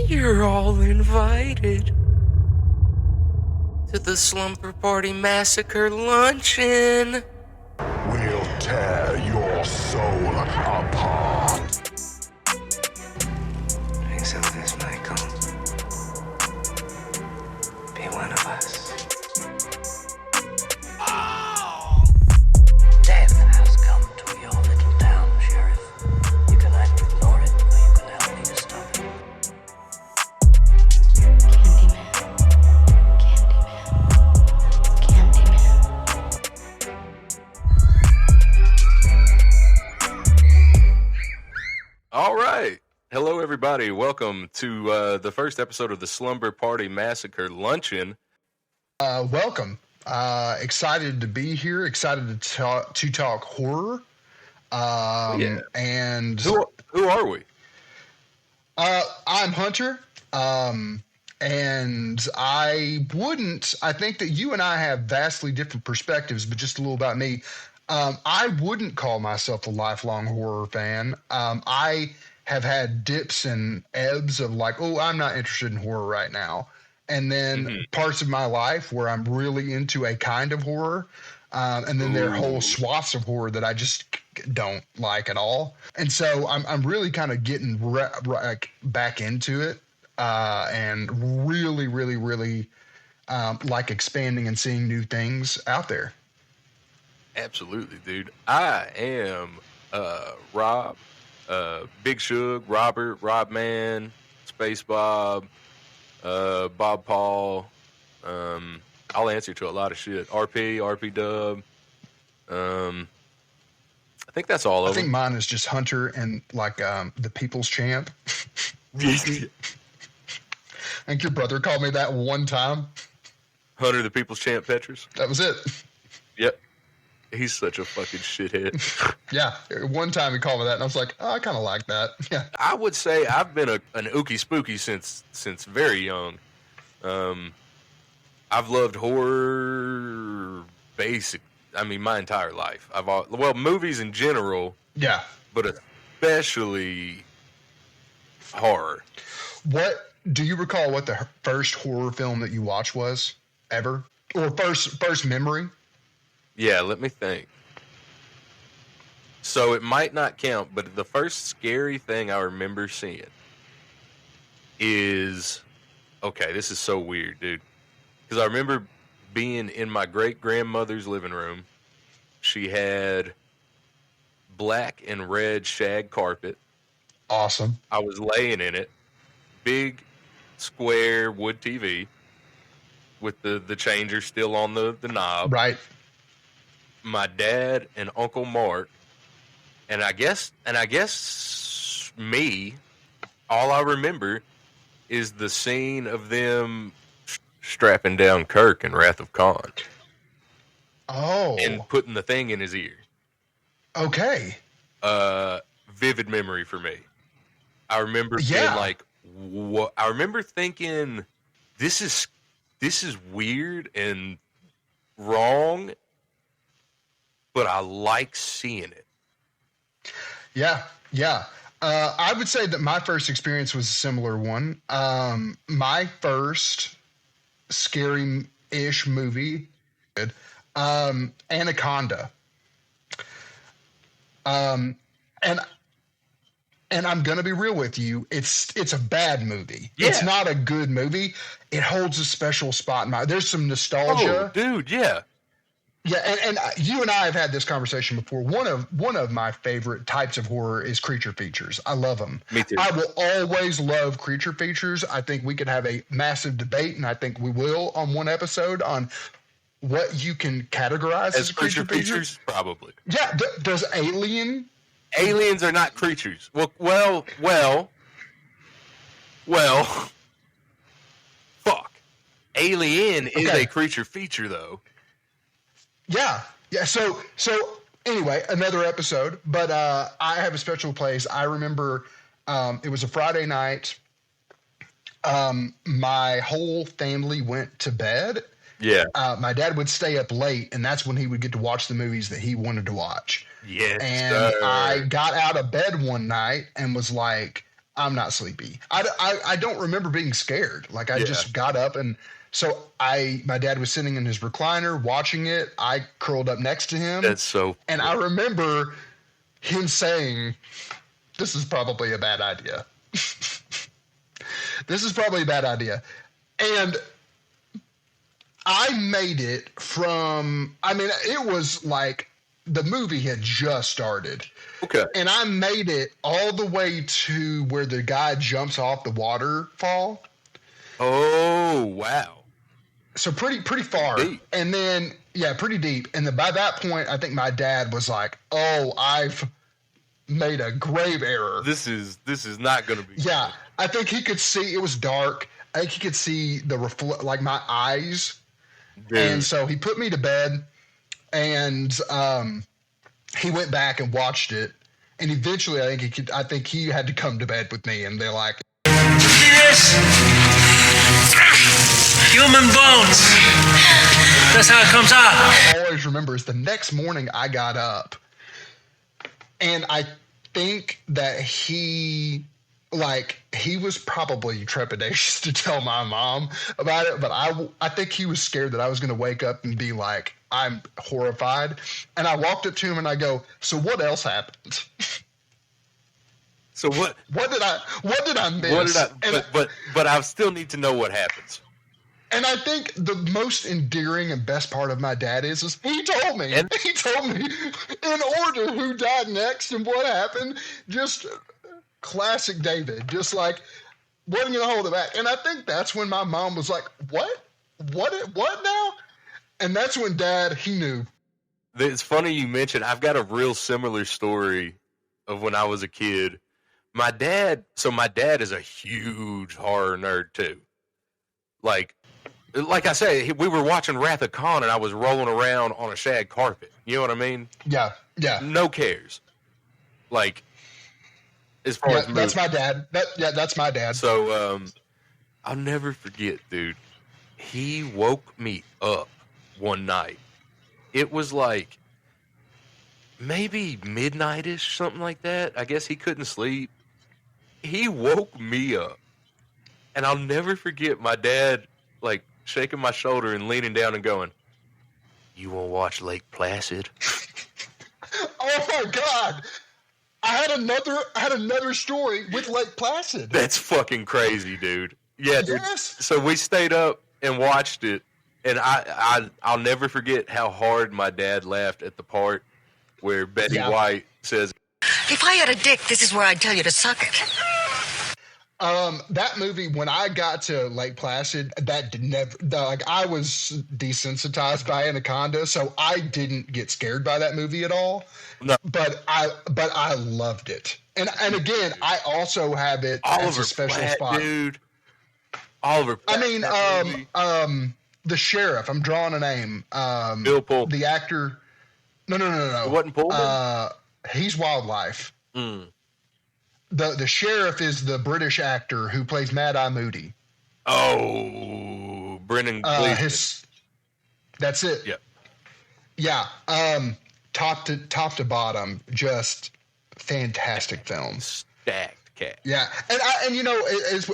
You're all invited to the Slumber Party Massacre Luncheon. We'll tear your soul apart. Drink some of this, Michael. Be one of us. Death has come to your little town, Sheriff. You can either ignore it, or you can help me to stop it. All right. Hello, everybody. Welcome to the first episode of the Slumber Party Massacre Luncheon. Welcome. Excited to be here. Excited to talk horror. And Who are we? I'm Hunter. And I think that you and I have vastly different perspectives, but just a little about me. I wouldn't call myself a lifelong horror fan. I have had dips and ebbs of like, oh, I'm not interested in horror right now. And then parts of my life where I'm really into a kind of horror. And then there are whole swaths of horror that I just don't like at all. And so I'm really kind of getting back into it. And really, really, really like expanding and seeing new things out there. Absolutely, dude. I am Rob, Big Shug, Robert, Rob Man, Space Bob, Bob Paul. I'll answer to a lot of shit. RP Dub. I think that's all of them. I think mine is just Hunter and like the People's Champ. I think your brother called me that one time. Hunter the People's Champ Petrus. That was it. Yep. He's such a fucking shithead. Yeah. One time he called me that, and I was like, oh, I kind of like that. Yeah. I would say I've been an ookie spooky since very young. I've loved horror my entire life. Movies in general. Yeah. But especially horror. What do you recall what the first horror film that you watched was ever? Or first memory? Yeah, let me think. So it might not count, but the first scary thing I remember seeing is, okay, this is so weird, dude. Because I remember being in my great-grandmother's living room. She had black and red shag carpet. Awesome. I was laying in it. Big, square wood TV with the changer still on the knob. Right. My dad and Uncle Mark, and I guess me, all I remember is the scene of them strapping down Kirk in Wrath of Khan. Oh. And putting the thing in his ear. Okay. Vivid memory for me. I remember being like, what? I remember thinking, this is weird and wrong, but I like seeing it. Yeah. I would say that my first experience was a similar one. My first scary-ish movie, Anaconda. And I'm going to be real with you. It's a bad movie. Yeah. It's not a good movie. It holds a special spot in my. There's some nostalgia. Oh, dude, yeah. Yeah, and you and I have had this conversation before. One of my favorite types of horror is creature features. I love them. Me too. I will always love creature features. I think we could have a massive debate, and I think we will on one episode on what you can categorize as creature features. Probably. Yeah. Does Alien? Aliens are not creatures. Well. Fuck. Alien is a creature feature, though. Yeah. So anyway, another episode, but I have a special place. I remember it was a Friday night. My whole family went to bed. Yeah. My dad would stay up late, and that's when he would get to watch the movies that he wanted to watch. Yes. And I got out of bed one night and was like, I'm not sleepy. I don't remember being scared. Like I just got up and so my dad was sitting in his recliner watching it. I curled up next to him. That's so. And I remember him saying, "This is probably a bad idea." This is probably a bad idea. And I made it from, I mean, it was like the movie had just started. Okay. And I made it all the way to where the guy jumps off the waterfall. Oh, wow. So pretty far. Deep. And then, yeah, pretty deep. And then by that point, I think my dad was like, "Oh, I've made a grave error. This is not going to be." Yeah. I think he could see, it was dark. I think he could see the like my eyes. Dude. And so he put me to bed, and he went back and watched it. And eventually, I think he had to come to bed with me. And they're like, See this? Human bones. That's how it comes out. I always remember is the next morning I got up, and I think that he was probably trepidatious to tell my mom about it, but I think he was scared that I was going to wake up and be like, I'm horrified. And I walked up to him and I go, "So what else happened?" So what? What did I miss? What did I? But I still need to know what happens. And I think the most endearing and best part of my dad is he told me. And he told me in order who died next and what happened. Just classic David. Just like wasn't gonna hold it back. And I think that's when my mom was like, "What? What now?" And that's when Dad, he knew. It's funny you mentioned. I've got a real similar story of when I was a kid. My dad is a huge horror nerd too. Like I say, we were watching Wrath of Khan and I was rolling around on a shag carpet. You know what I mean? Yeah. No cares. Like, as far as that's my dad. That's my dad. So, I'll never forget, dude. He woke me up one night. It was like maybe midnight-ish, something like that. I guess he couldn't sleep. He woke me up. And I'll never forget my dad, like, shaking my shoulder and leaning down and going, "You want to watch Lake Placid?" Oh my God. I had another story with Lake Placid. That's fucking crazy, dude. Yeah, dude. Yes. So we stayed up and watched it, and I'll never forget how hard my dad laughed at the part where Betty White says, "If I had a dick, this is where I'd tell you to suck it." That movie, when I got to Lake Placid, I was desensitized by Anaconda, so I didn't get scared by that movie at all. No. But I loved it. And again, I also have it as a special spot. Dude. Oliver Platt. I mean, the sheriff, I'm drawing a name. Bill Pullman. The actor. No. It wasn't Pullman? He's Wildlife. Mm. The sheriff is the British actor who plays Mad Eye Moody. Oh, Brendan Gleeson. That's it. Yep. Yeah. Top to bottom, just fantastic film. Stacked cat. Yeah, and you know,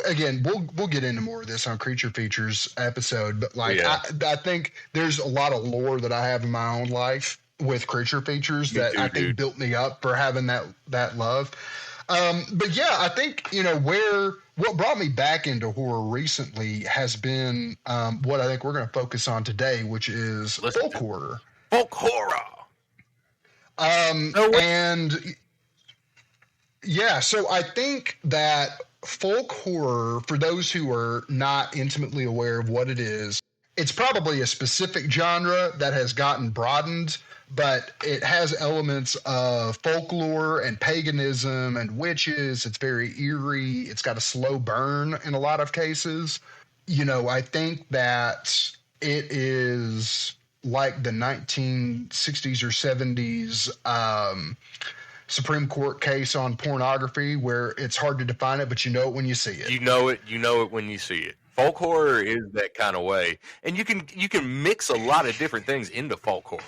again, we'll get into more of this on Creature Features episode, but like I think there's a lot of lore that I have in my own life with Creature Features that I think built me up for having that love. But yeah, I think, you know, what brought me back into horror recently has been what I think we're going to focus on today, which is folk horror. Folk horror. And yeah, so I think that folk horror, for those who are not intimately aware of what it is, it's probably a specific genre that has gotten broadened, but it has elements of folklore and paganism and witches. It's very eerie. It's got a slow burn in a lot of cases. You know, I think that it is like the 1960s or 70s Supreme Court case on pornography where it's hard to define it, but you know it when you see it. You know it when you see it. Folk horror is that kind of way. And you can mix a lot of different things into folk horror.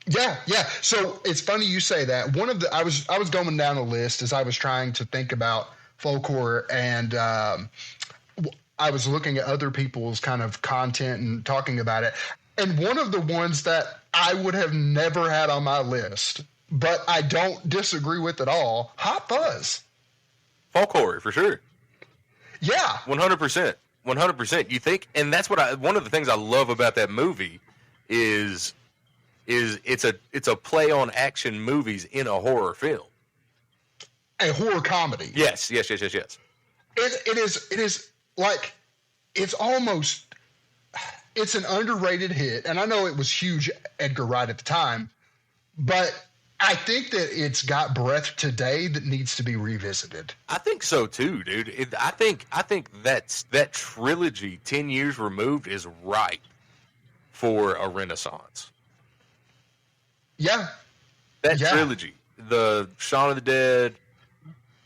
Yeah. So it's funny you say that. I was going down a list as I was trying to think about folk horror, and I was looking at other people's kind of content and talking about it. And one of the ones that I would have never had on my list, but I don't disagree with at all, Hot Fuzz. Folk horror, for sure. Yeah. 100%. 100%. You think, and that's what one of the things I love about that movie is it's a play on action movies in a horror film. A horror comedy. Yes. It is like, it's an underrated hit. And I know it was huge, Edgar Wright at the time, but I think that it's got breadth today that needs to be revisited. I think so too, dude. I think that trilogy, 10 years removed, is ripe for a renaissance. Yeah. That trilogy, the Shaun of the Dead,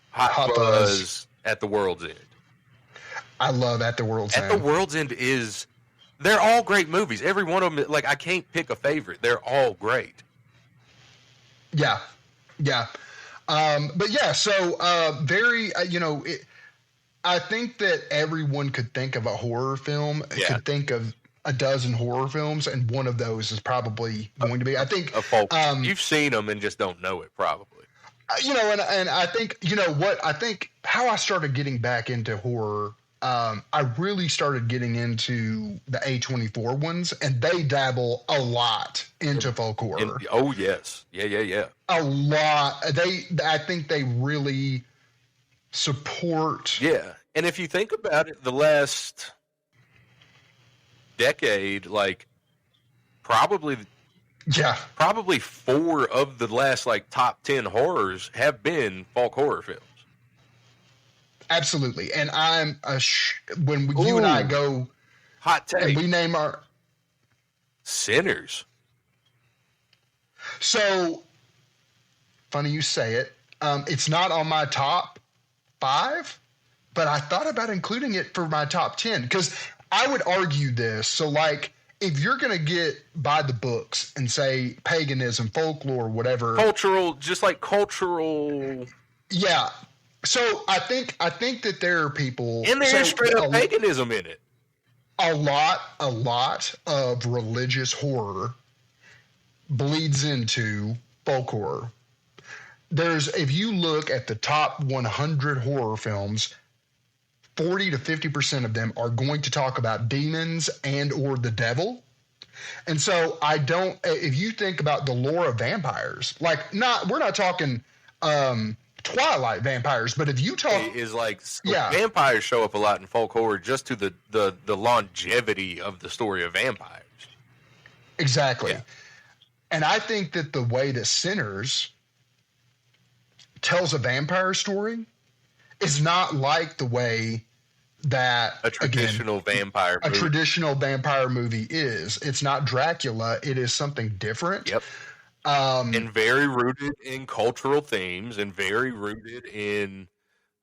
Hot Fuzz, At the World's End. I love At the World's End. At the World's End they're all great movies. Every one of them, like, I can't pick a favorite. They're all great. Yeah. But yeah, so very, I think that everyone could think of a horror film, could think of a dozen horror films, and one of those is probably going to be, I think, a folk. You've seen them and just don't know it, probably. And I think, I think how I started getting back into horror, I really started getting into the A24 ones, and they dabble a lot into folk horror. Oh yes, yeah. A lot. I think they really support. Yeah, and if you think about it, the last decade, like probably 4 of the last top 10 horrors have been folk horror films. Absolutely, and I'm when you and I go hot take, and we name our Sinners. So funny you say it. It's not on my top 5, but I thought about including it for my top 10 because I would argue this. So if you're going to get by the books and say paganism, folklore, whatever, cultural. Yeah. So I think that there are people, and there's straight up paganism in it. A lot of religious horror bleeds into folk horror. If you look at the top 100 horror films, 40 to 50% of them are going to talk about demons and or the devil. And so if you think about the lore of vampires, we're not talking Twilight vampires, but if you talk vampires show up a lot in folk horror just to the longevity of the story of vampires. Exactly. Yeah. And I think that the way that Sinners tells a vampire story is not like the way that a traditional vampire movie is. It's not Dracula. It is something different. Yep. And very rooted in cultural themes and very rooted in,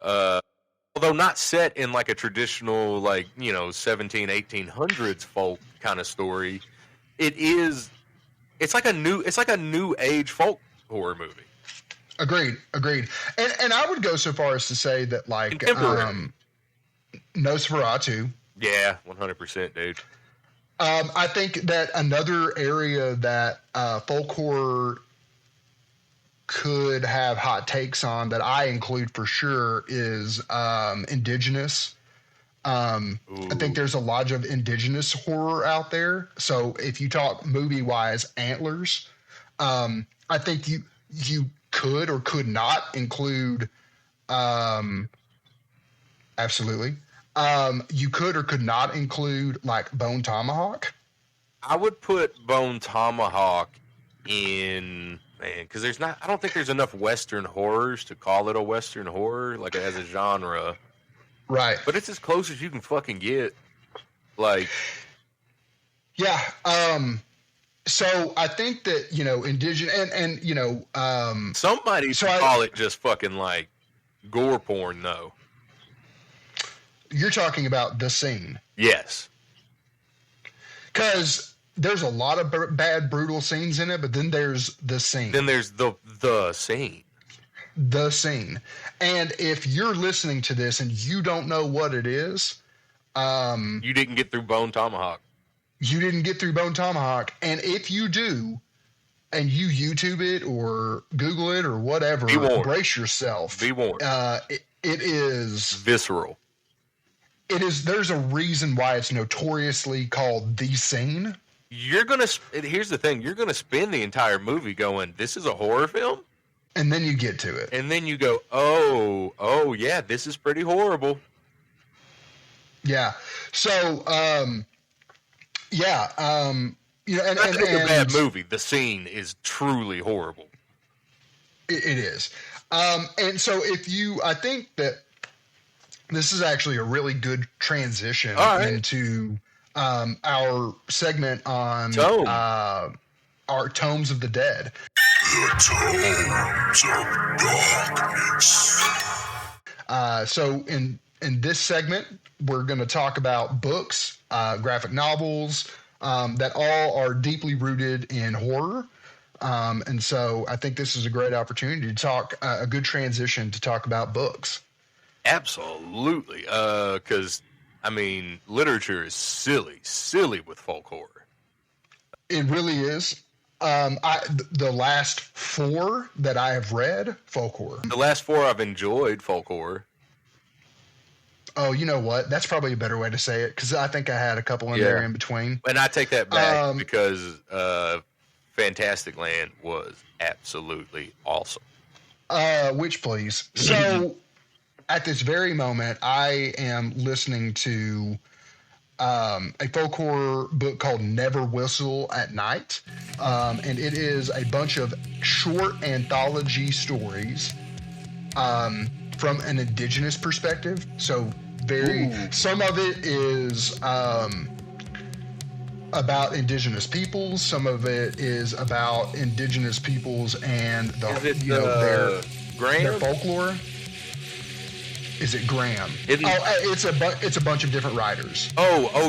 although not set in a traditional 1800s folk kind of story. It's like a new age folk horror movie. Agreed. And I would go so far as to say that Nosferatu. Yeah, 100%, dude. I think that another area that folk horror could have hot takes on that I include for sure is indigenous. I think there's a lot of indigenous horror out there. So if you talk movie-wise, Antlers, I think you could or could not include absolutely. You could or could not include Bone Tomahawk. I would put Bone Tomahawk in, because I don't think there's enough Western horrors to call it a Western horror, as a genre. Right. But it's as close as you can fucking get. Yeah. So I think that, indigenous and somebody should call it just fucking gore porn though. You're talking about The Scene. Yes. Because there's a lot of bad, brutal scenes in it, but then there's The Scene. Then there's the scene. the scene. And if you're listening to this and you don't know what it is, you didn't get through Bone Tomahawk. You didn't get through Bone Tomahawk. And if you do, and you YouTube it or Google it or whatever, brace yourself. Be warned. It is visceral. It is. There's a reason why it's notoriously called the scene. Here's the thing. You're gonna spend the entire movie going, "This is a horror film," and then you get to it, and then you go, "Oh, yeah, this is pretty horrible." Yeah. So, and a bad movie. The Scene is truly horrible. It is. And so I think that this is actually a really good transition into our segment on our Tomes of the Dead. The Tomes of Darkness. So in this segment, we're going to talk about books, graphic novels, that all are deeply rooted in horror. And so I think this is a great opportunity to talk, a good transition to talk about books. Absolutely. Because, literature is silly with folk horror. It really is. The last 4 that I have read, folk horror. The last 4 I've enjoyed folk horror. Oh, you know what? That's probably a better way to say it, because I think I had a couple in there in between. And I take that back because Fantastic Land was absolutely awesome. Which, please? So, at this very moment, I am listening to a folk horror book called Never Whistle at Night. And it is a bunch of short anthology stories from an indigenous perspective. So, some of it is about indigenous peoples. Some of it is about indigenous peoples and their folklore. Is it Graham? It's a bunch of different writers. You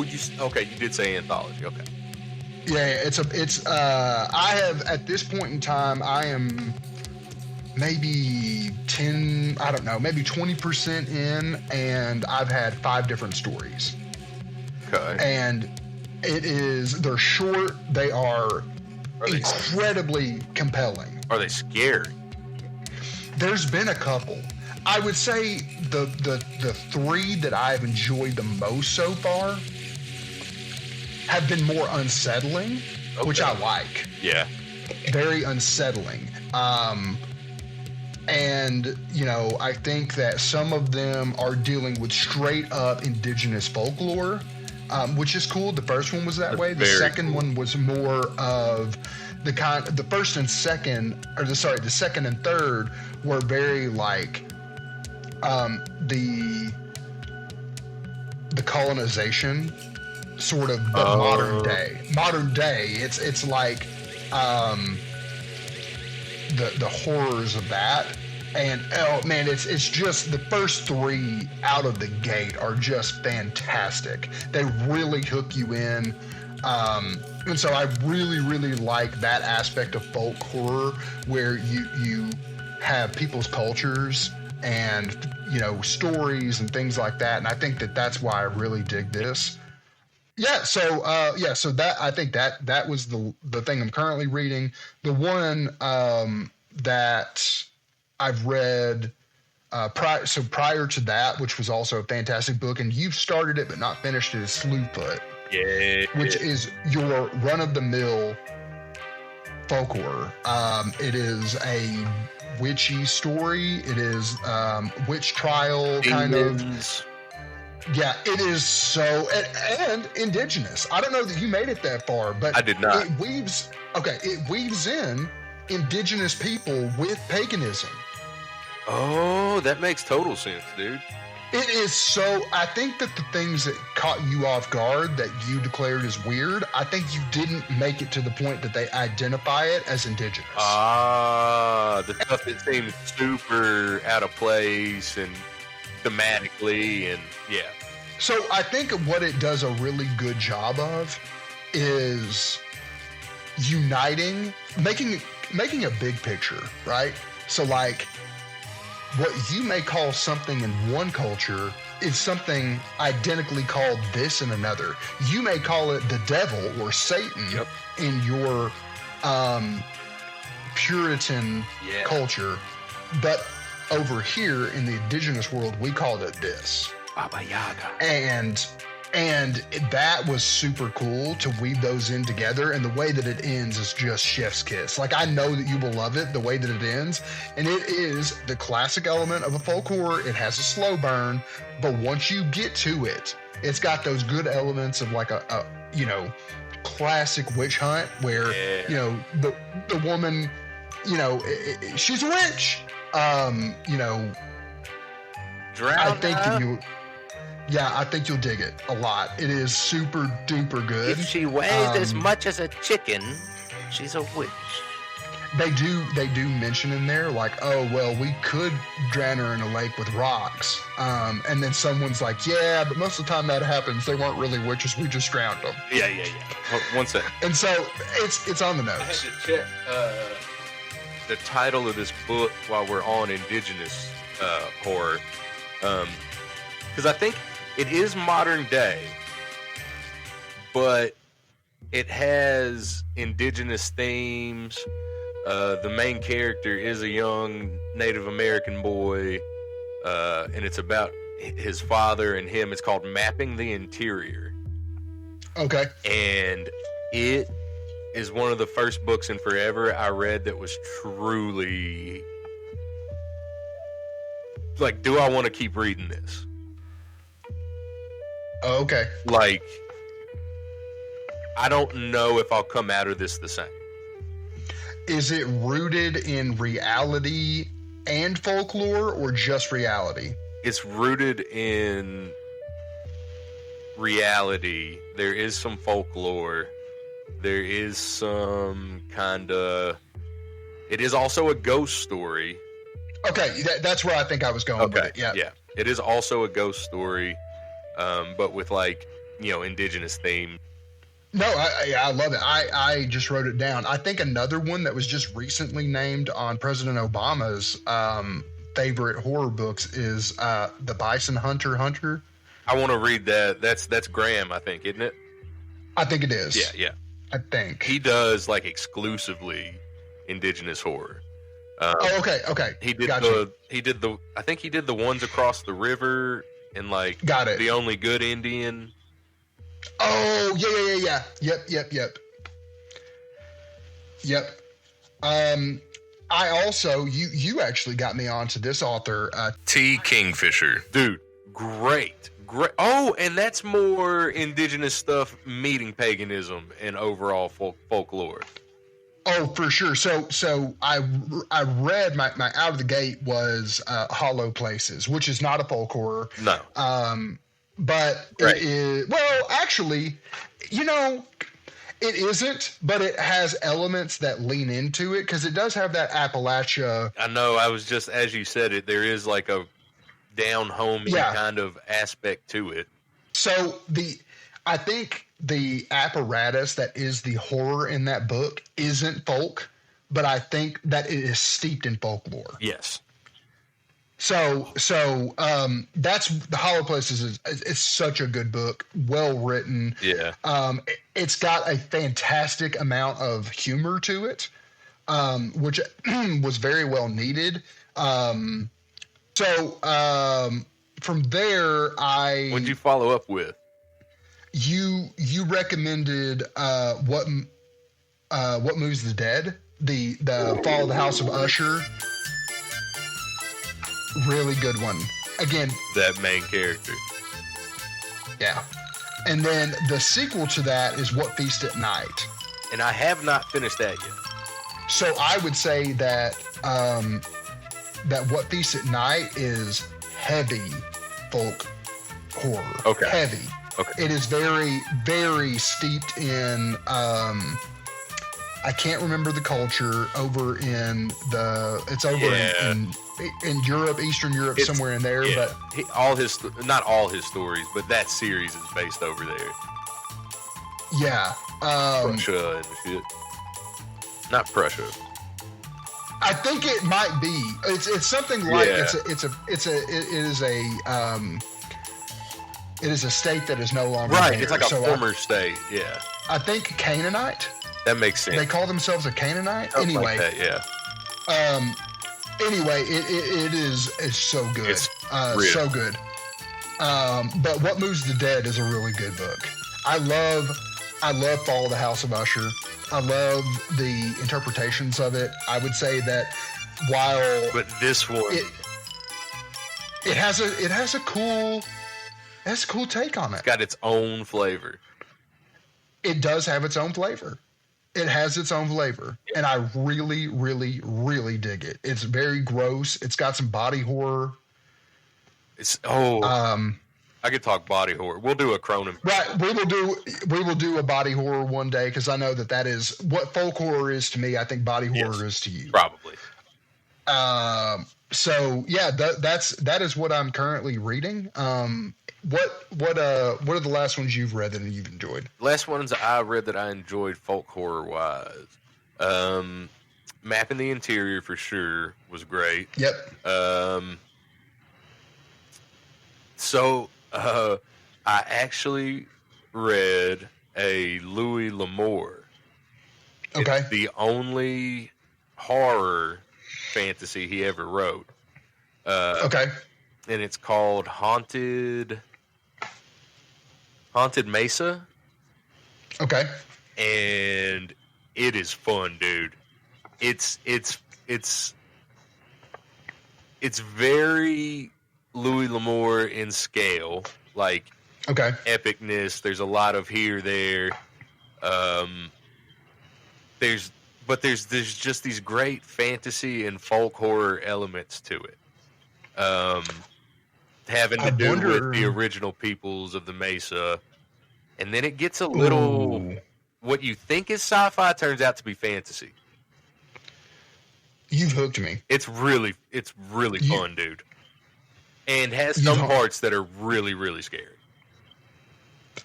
did say anthology. Okay. Yeah, I have at this point in time, I am maybe 20% in, and I've had 5 different stories. Okay. And they're short, they are incredibly compelling. Are they scary? There's been a couple. I would say the 3 that I've enjoyed the most so far have been more unsettling, which I like. Yeah. Very unsettling. And, I think that some of them are dealing with straight up indigenous folklore, which is cool. The first one was that way. The second one was more of the first and second, the second and third were very like the colonization sort of, but modern day. It's like the horrors of that. And it's just the first 3 out of the gate are just fantastic. They really hook you in. And so I really, really like that aspect of folk horror where you have people's cultures and, stories and things like that. And I think that that's why I really dig this. Yeah. So that, I think that was the thing I'm currently reading. The one, that I've read, prior to that, which was also a fantastic book, and you've started it but not finished it, is Slewfoot. Yeah. Which is your run-of-the-mill folk horror. It is a witchy story. It is witch trial kind of. Yeah, it is so and indigenous. I don't know that you made it that far, but I did not. It weaves in indigenous people with paganism. Oh, that makes total sense, dude. It is so. I think that the things that caught you off guard that you declared as weird, I think you didn't make it to the point that they identify it as indigenous. The stuff that seems super out of place and thematically, and yeah. So I think what it does a really good job of is uniting, making a big picture, right? So like, what you may call something in one culture is something identically called this in another. You may call it the devil or Satan in your Puritan culture, but over here in the indigenous world, we called it this. Baba Yaga. And that was super cool to weave those in together. And the way that it ends is just chef's kiss. Like, I know that you will love it the way that it ends. And it is the classic element of a folk horror. It has a slow burn, but once you get to it, it's got those good elements of like a classic witch hunt where, the woman, she's a witch. Drown I think you'll dig it a lot. It is super duper good. If she weighs as much as a chicken, she's a witch. They do mention in there like, oh well, we could drown her in a lake with rocks, and then someone's like, yeah, but most of the time that happens, they weren't really witches. We just drowned them. Yeah. One second. And so it's on the I notes. had to check the title of this book while we're on indigenous horror, because I think it is modern day, but it has indigenous themes. The main character is a young Native American boy, and it's about his father and him. It's called Mapping the Interior. Okay. And it is one of the first books in forever I read that was truly like, do I want to keep reading this? Oh, okay. Like, I don't know if I'll come out of this the same. Is it rooted in reality and folklore, or just reality? It's rooted in reality. There is some folklore. There is some kind of... It is also a ghost story. Okay, that's where I think I was going with it. Yeah. It is also a ghost story, but with, like, indigenous theme. No, I love it. I just wrote it down. I think another one that was just recently named on President Obama's favorite horror books is The Bison Hunter. I want to read that. That's Graham, I think, isn't it? I think it is. Yeah. I think. He does, like, exclusively indigenous horror. Okay. He did gotcha. I think he did the ones across the river and, like, Got it. The Only Good Indian. Oh, yeah. Yep. I also, you actually got me onto this author. T. Kingfisher. Dude, great. Oh, and that's more indigenous stuff meeting paganism and overall folklore. Oh, for sure. So I read my out of the gate was Hollow Places, which is not a folk horror. No. But right. It is, well, actually, it isn't, but it has elements that lean into it because it does have that Appalachia. I know. I was just, as you said it, there is like a down-homey kind of aspect to it. So I think the apparatus that is the horror in that book isn't folk, but I think that it is steeped in folklore. Yes. So that's the Hollow Places it's such a good book, well written. Yeah. It's got a fantastic amount of humor to it, which was very well needed. From there, What'd you follow up with? You recommended what moves the dead, the Fall of the House of Usher. Really good one. Again, that main character. Yeah. And then the sequel to that is What Feast at Night. And I have not finished that yet. So I would say that that What Feast at Night is heavy folk horror. Okay. Heavy. Okay. It is very, very steeped in I can't remember the culture over in in Europe, Eastern Europe, somewhere in there. Yeah. But not all his stories, but that series is based over there. Yeah. Prussia and shit. Not Prussia. I think it might be. It's something like Yeah. it is a state that is no longer Right. there. It's like a So former state. Yeah. I think Canaanite. That makes sense. They call themselves a Canaanite. Something Anyway, like that, yeah. Anyway, it's so good. It's real. So good. But What Moves the Dead is a really good book. I love Fall of the House of Usher. I love the interpretations of it. I would say that while But this one, it has a cool take on it. got its own flavor. It does have its own flavor. It has its own flavor, and I really, really, really dig it. It's very gross. It's got some body horror. I could talk body horror. We'll do a Cronin. Right, we will do a body horror one day, because I know that is what folk horror is to me. I think body horror is to you. Probably. So yeah, that is what I'm currently reading. What are the last ones you've read that you've enjoyed? Last ones I read that I enjoyed folk horror wise. Mapping the Interior for sure was great. Yep. I actually read a Louis L'Amour. Okay. It's the only horror fantasy he ever wrote. Okay. And it's called Haunted Mesa. Okay. And it is fun, dude. It's very Louis L'Amour in scale, like Okay. epicness. There's a lot of here, there. There's just these great fantasy and folk horror elements to it. Having to do with the original peoples of the Mesa, and then it gets a little. Ooh. What you think is sci-fi turns out to be fantasy. You've hooked me. It's really fun, dude, and has some parts that are really, really scary.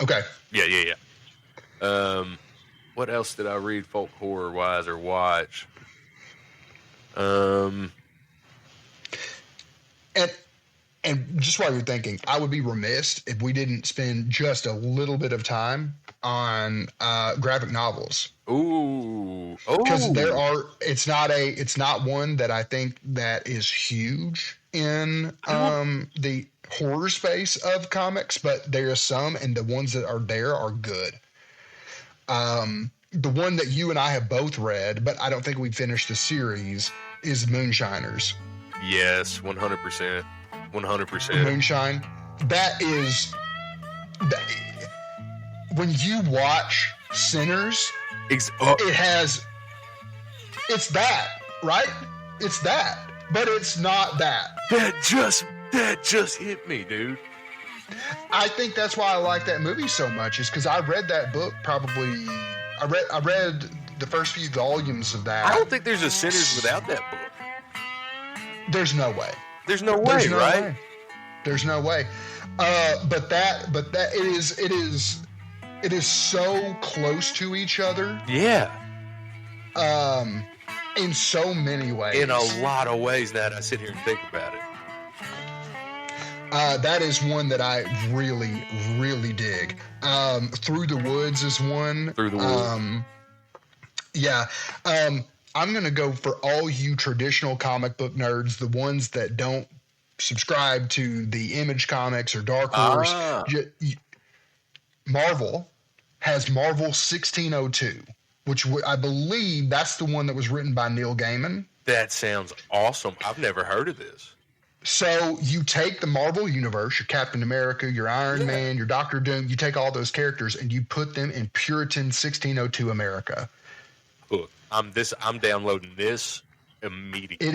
Okay. Yeah. What else did I read folk horror wise or watch? And just while you're thinking, I would be remiss if we didn't spend just a little bit of time on graphic novels. Ooh. Because it's not one that I think that is huge in the horror space of comics, but there are some, and the ones that are there are good. The one that you and I have both read, but I don't think we finished the series, is Moonshiners. Yes, 100%. 100%. Moonshine. When you watch Sinners, it's that, right? It's that, but it's not that. That just hit me, dude. I think that's why I like that movie so much, is because I read that book probably. I read the first few volumes of that. I don't think there's a Sinners without that book. There's no way. There's no way, right? There's no way. But it is so close to each other. Yeah. In so many ways. In a lot of ways now that I sit here and think about it. That is one that I really, really dig. Through the Woods is one. Through the Woods. Yeah. I'm going to go for all you traditional comic book nerds, the ones that don't subscribe to the Image Comics or Dark Horse. Marvel has Marvel 1602, which I believe that's the one that was written by Neil Gaiman. That sounds awesome. I've never heard of this. So you take the Marvel Universe, your Captain America, your Iron Man, your Doctor Doom, you take all those characters and you put them in Puritan 1602 America. Look, I'm downloading this immediately. It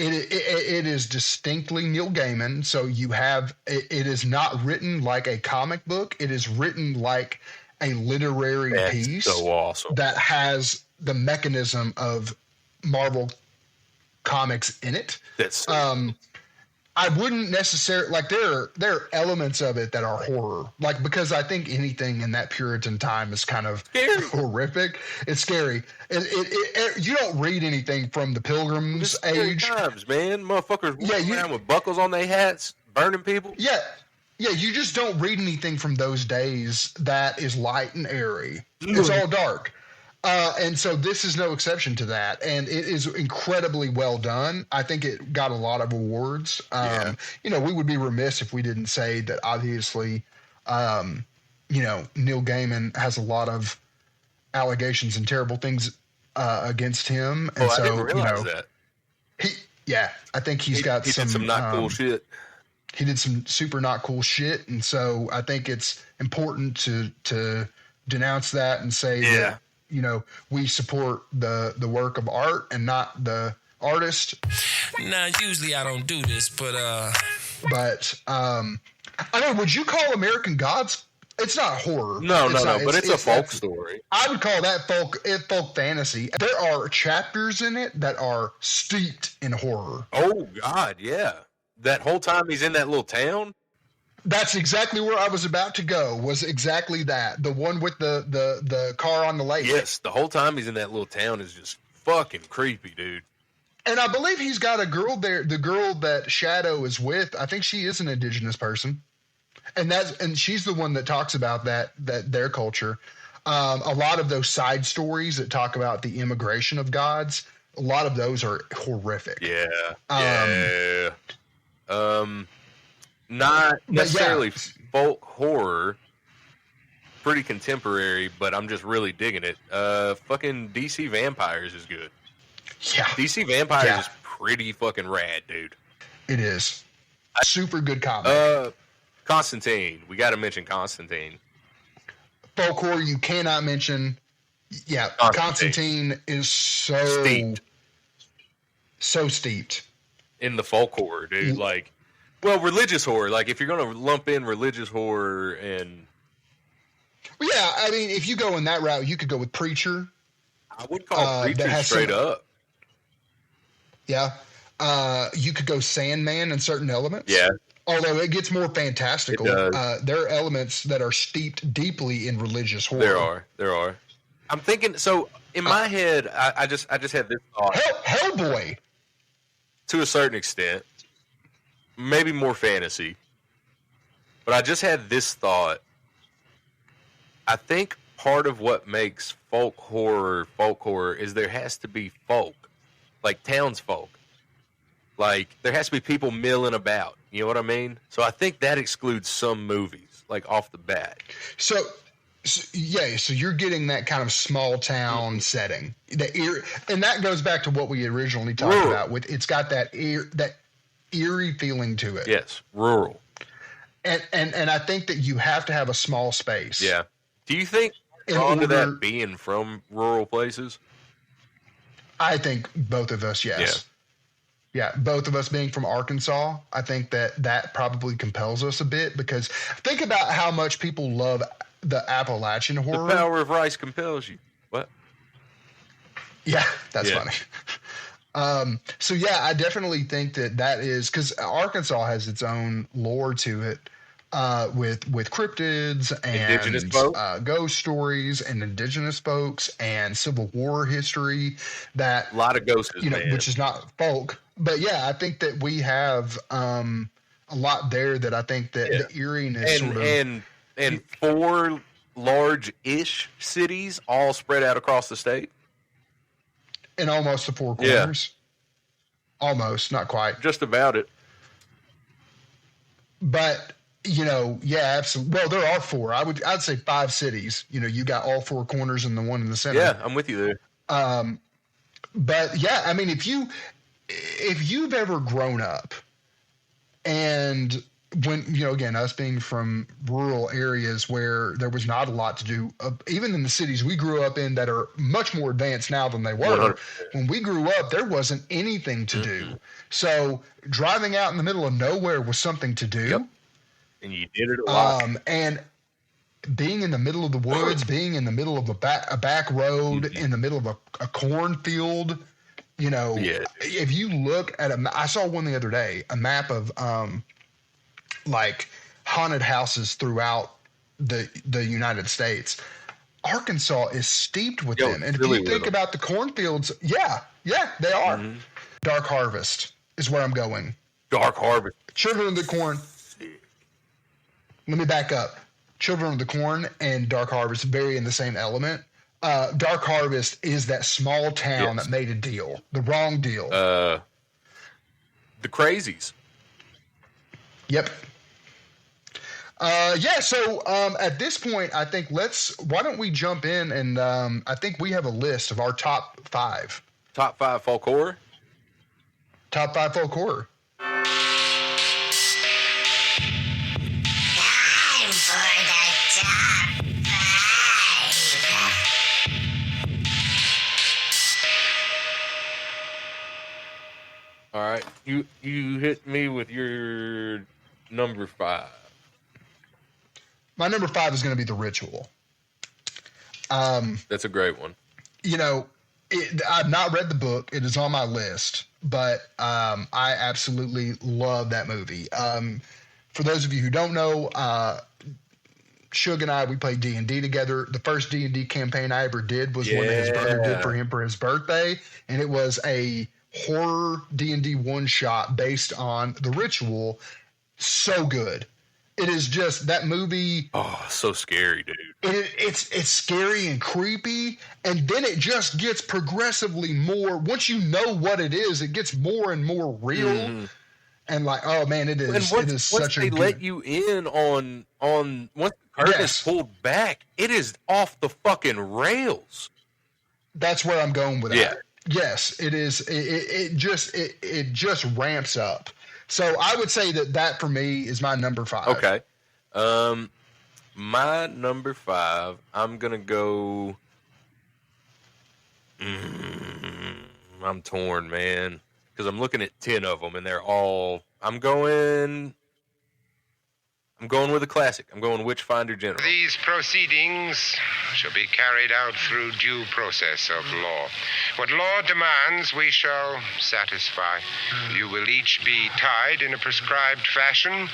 is distinctly Neil Gaiman. So you have it is not written like a comic book. It is written like a literary piece. So awesome. That has the mechanism of Marvel Comics in it. That's I wouldn't necessarily like there are elements of it that are horror, like because I think anything in that Puritan time is kind of Scary. horrific. It's scary. You don't read anything from the Pilgrim's age. Times, man, motherfuckers walking you- around with buckles on their hats, burning people. Yeah, you just don't read anything from those days that is light and airy. It's all dark. And so this is no exception to that. And it is incredibly well done. I think it got a lot of awards. You know, we would be remiss if we didn't say that obviously, you know, Neil Gaiman has a lot of allegations and terrible things against him. And so, I didn't realize you know, that. I think he did some not cool shit. He did some super not cool shit. And so I think it's important to denounce that and say that, you know, we support the work of art and not the artist. Now, usually I don't do this, but I mean, would you call American Gods? It's not horror. No, but it's a folk story. I would call that folk fantasy. There are chapters in it that are steeped in horror. Oh God, yeah. That whole time he's in that little town. That's exactly where I was about to go. Was exactly that. The one with the car on the lake. Yes, the whole time he's in that little town is just fucking creepy, dude. And I believe he's got a girl there. The girl that Shadow is with, I think she is an indigenous person, and she's the one that talks about that their culture. A lot of those side stories that talk about the immigration of gods, a lot of those are horrific. Yeah. Not necessarily folk horror, pretty contemporary, but I'm just really digging it. Fucking DC Vampires is good. Yeah. DC Vampires is pretty fucking rad, dude. It is. Super good comic. Constantine. We got to mention Constantine. Folk horror you cannot mention. Yeah, Constantine is so steeped in the folk horror, dude. Like, well, religious horror. Like, if you're gonna lump in religious horror and, well, yeah, I mean, if you go in that route, you could go with Preacher. I would call Preacher straight up. Yeah, you could go Sandman in certain elements. Yeah, although it gets more fantastical. It does. There are elements that are steeped deeply in religious horror. There are. I'm thinking. So in my head, I just had this thought. Hellboy, to a certain extent. Maybe more fantasy. But I just had this thought. I think part of what makes folk horror is there has to be folk. Like townsfolk. Like there has to be people milling about. You know what I mean? So I think that excludes some movies, like off the bat. So you're getting that kind of small town setting. And that goes back to what we originally talked about. With it's got that eerie feeling to it. Yes, rural. And I think that you have to have a small space. Yeah. Do you think drawn to that being from rural places? I think both of us, yes. Yeah, both of us being from Arkansas, I think that probably compels us a bit because think about how much people love the Appalachian horror. The power of rice compels you. What? Yeah, that's funny. So yeah, I definitely think that is because Arkansas has its own lore to it, with cryptids and indigenous folks, ghost stories and indigenous folks and Civil War history. That a lot of ghosts, which is not folk, but yeah, I think that we have a lot there that I think that the eeriness and 4 large-ish cities all spread out across the state. In almost the 4 corners. Yeah. Almost, not quite. Just about it. But, absolutely. Well, there are 4. I'd say 5 cities. You got all 4 corners and the one in the center. Yeah, I'm with you there. But yeah, I mean, if you've ever grown up and when, again, us being from rural areas where there was not a lot to do, even in the cities we grew up in that are much more advanced now than they were. 100%. When we grew up, there wasn't anything to do. So driving out in the middle of nowhere was something to do. Yep. And you did it a lot. And being in the middle of the woods, being in the middle of a back road, in the middle of a cornfield, You know, Yeah. if you look at I saw one the other day, a map of like haunted houses throughout the United States. Arkansas is steeped with them. And if you think about the cornfields, yeah, they are. Mm-hmm. Dark Harvest is where I'm going. Dark Harvest. Children of the Corn. Let me back up. Children of the Corn and Dark Harvest vary in the same element. Dark Harvest is that small town that made a deal, the wrong deal. The Crazies. Yep. So at this point, I think why don't we jump in and I think we have a list of our top 5. Top 5 folk horror? Top 5 folk horror. Time for the top 5. All right. You hit me with your number 5. My number 5 is going to be The Ritual. That's a great one. You know, I've not read the book. It is on my list, but I absolutely love that movie. For those of you who don't know, Suge and I, we played D&D together. The first D&D campaign I ever did was one that his brother did for him for his birthday, and it was a horror D&D one-shot based on The Ritual. So good. It is just that movie. Oh, so scary, dude. It's scary and creepy, and then it just gets progressively more. Once you know what it is, it gets more and more real. Mm-hmm. And like, oh man, it is. It is such a. Once they let you in on once the curtain is pulled back, it is off the fucking rails. That's where I'm going with that. Yes, it is. It just ramps up. So I would say that for me is my number 5. Okay. My number 5, I'm going to go. I'm torn, man. Because I'm looking at 10 of them, and they're all. I'm going with a classic. I'm going Witchfinder General. These proceedings shall be carried out through due process of law. What law demands, we shall satisfy. You will each be tied in a prescribed fashion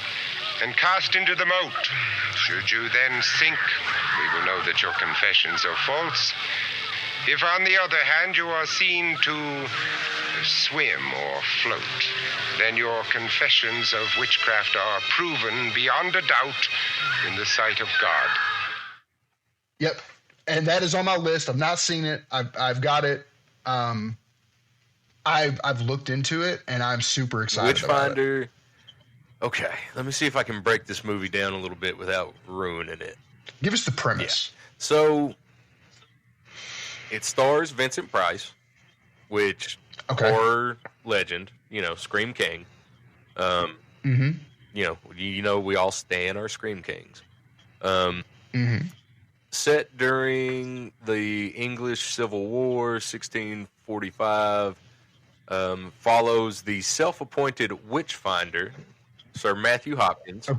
and cast into the moat. Should you then sink, we will know that your confessions are false. If, on the other hand, you are seen to swim or float, then your confessions of witchcraft are proven beyond a doubt in the sight of God. Yep. And that is on my list. I've not seen it. I've got it. I've looked into it, and I'm super excited Witchfinder. about it. Okay, let me see if I can break this movie down a little bit without ruining it. Give us the premise. Yeah. So, it stars Vincent Price, which horror legend, Scream King. We all stan our Scream Kings. Set during the English Civil War, 1645, follows the self-appointed witchfinder, Sir Matthew Hopkins,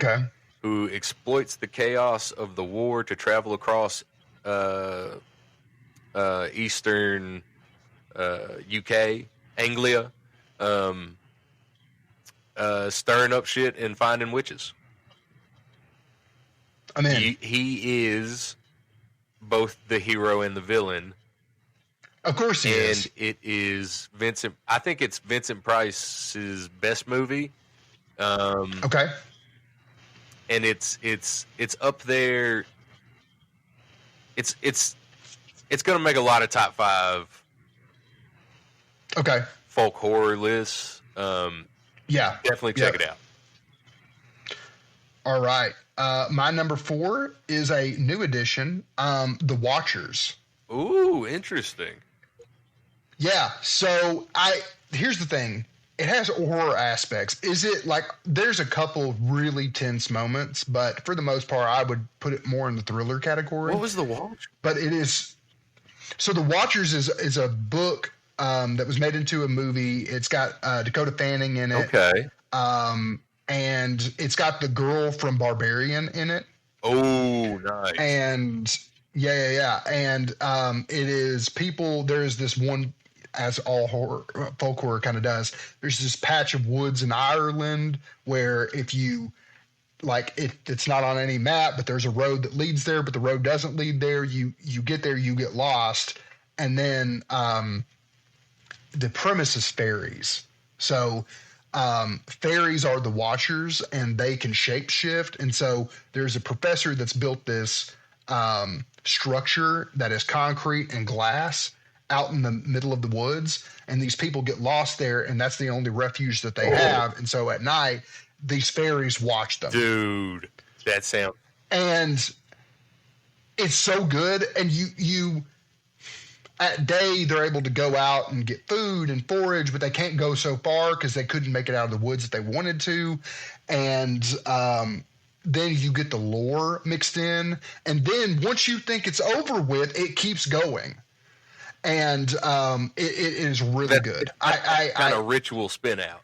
who exploits the chaos of the war to travel across eastern UK, Anglia, stirring up shit and finding witches. I mean, he is both the hero and the villain. Of course he is. And it is Vincent. I think it's Vincent Price's best movie. And it's up there. It's going to make a lot of top 5. Folk horror lists. Definitely check it out. All right. My number 4 is a new addition, The Watchers. Ooh, interesting. Yeah. So here's the thing. It has horror aspects. Is it like there's a couple of really tense moments, but for the most part, I would put it more in the thriller category. What was The Watch? But it is. So The Watchers is a book that was made into a movie. It's got Dakota Fanning in it. Okay. And it's got the girl from Barbarian in it. Oh, nice. And yeah. And it is people. There's this one. as all folk horror kind of does. There's this patch of woods in Ireland where if you it's not on any map, but there's a road that leads there, but the road doesn't lead there. You get there, you get lost, and then the premise is fairies. So fairies are the watchers, and they can shapeshift. And so there's a professor that's built this structure that is concrete and glass out in the middle of the woods, and these people get lost there, and that's the only refuge that they have. And so at night, these fairies watch them. Dude, that sounds... And it's so good. And you at day, they're able to go out and get food and forage, but they can't go so far because they couldn't make it out of the woods that they wanted to. And then you get the lore mixed in. And then once you think it's over with, it keeps going. And it is really good. I kind of ritual spin out.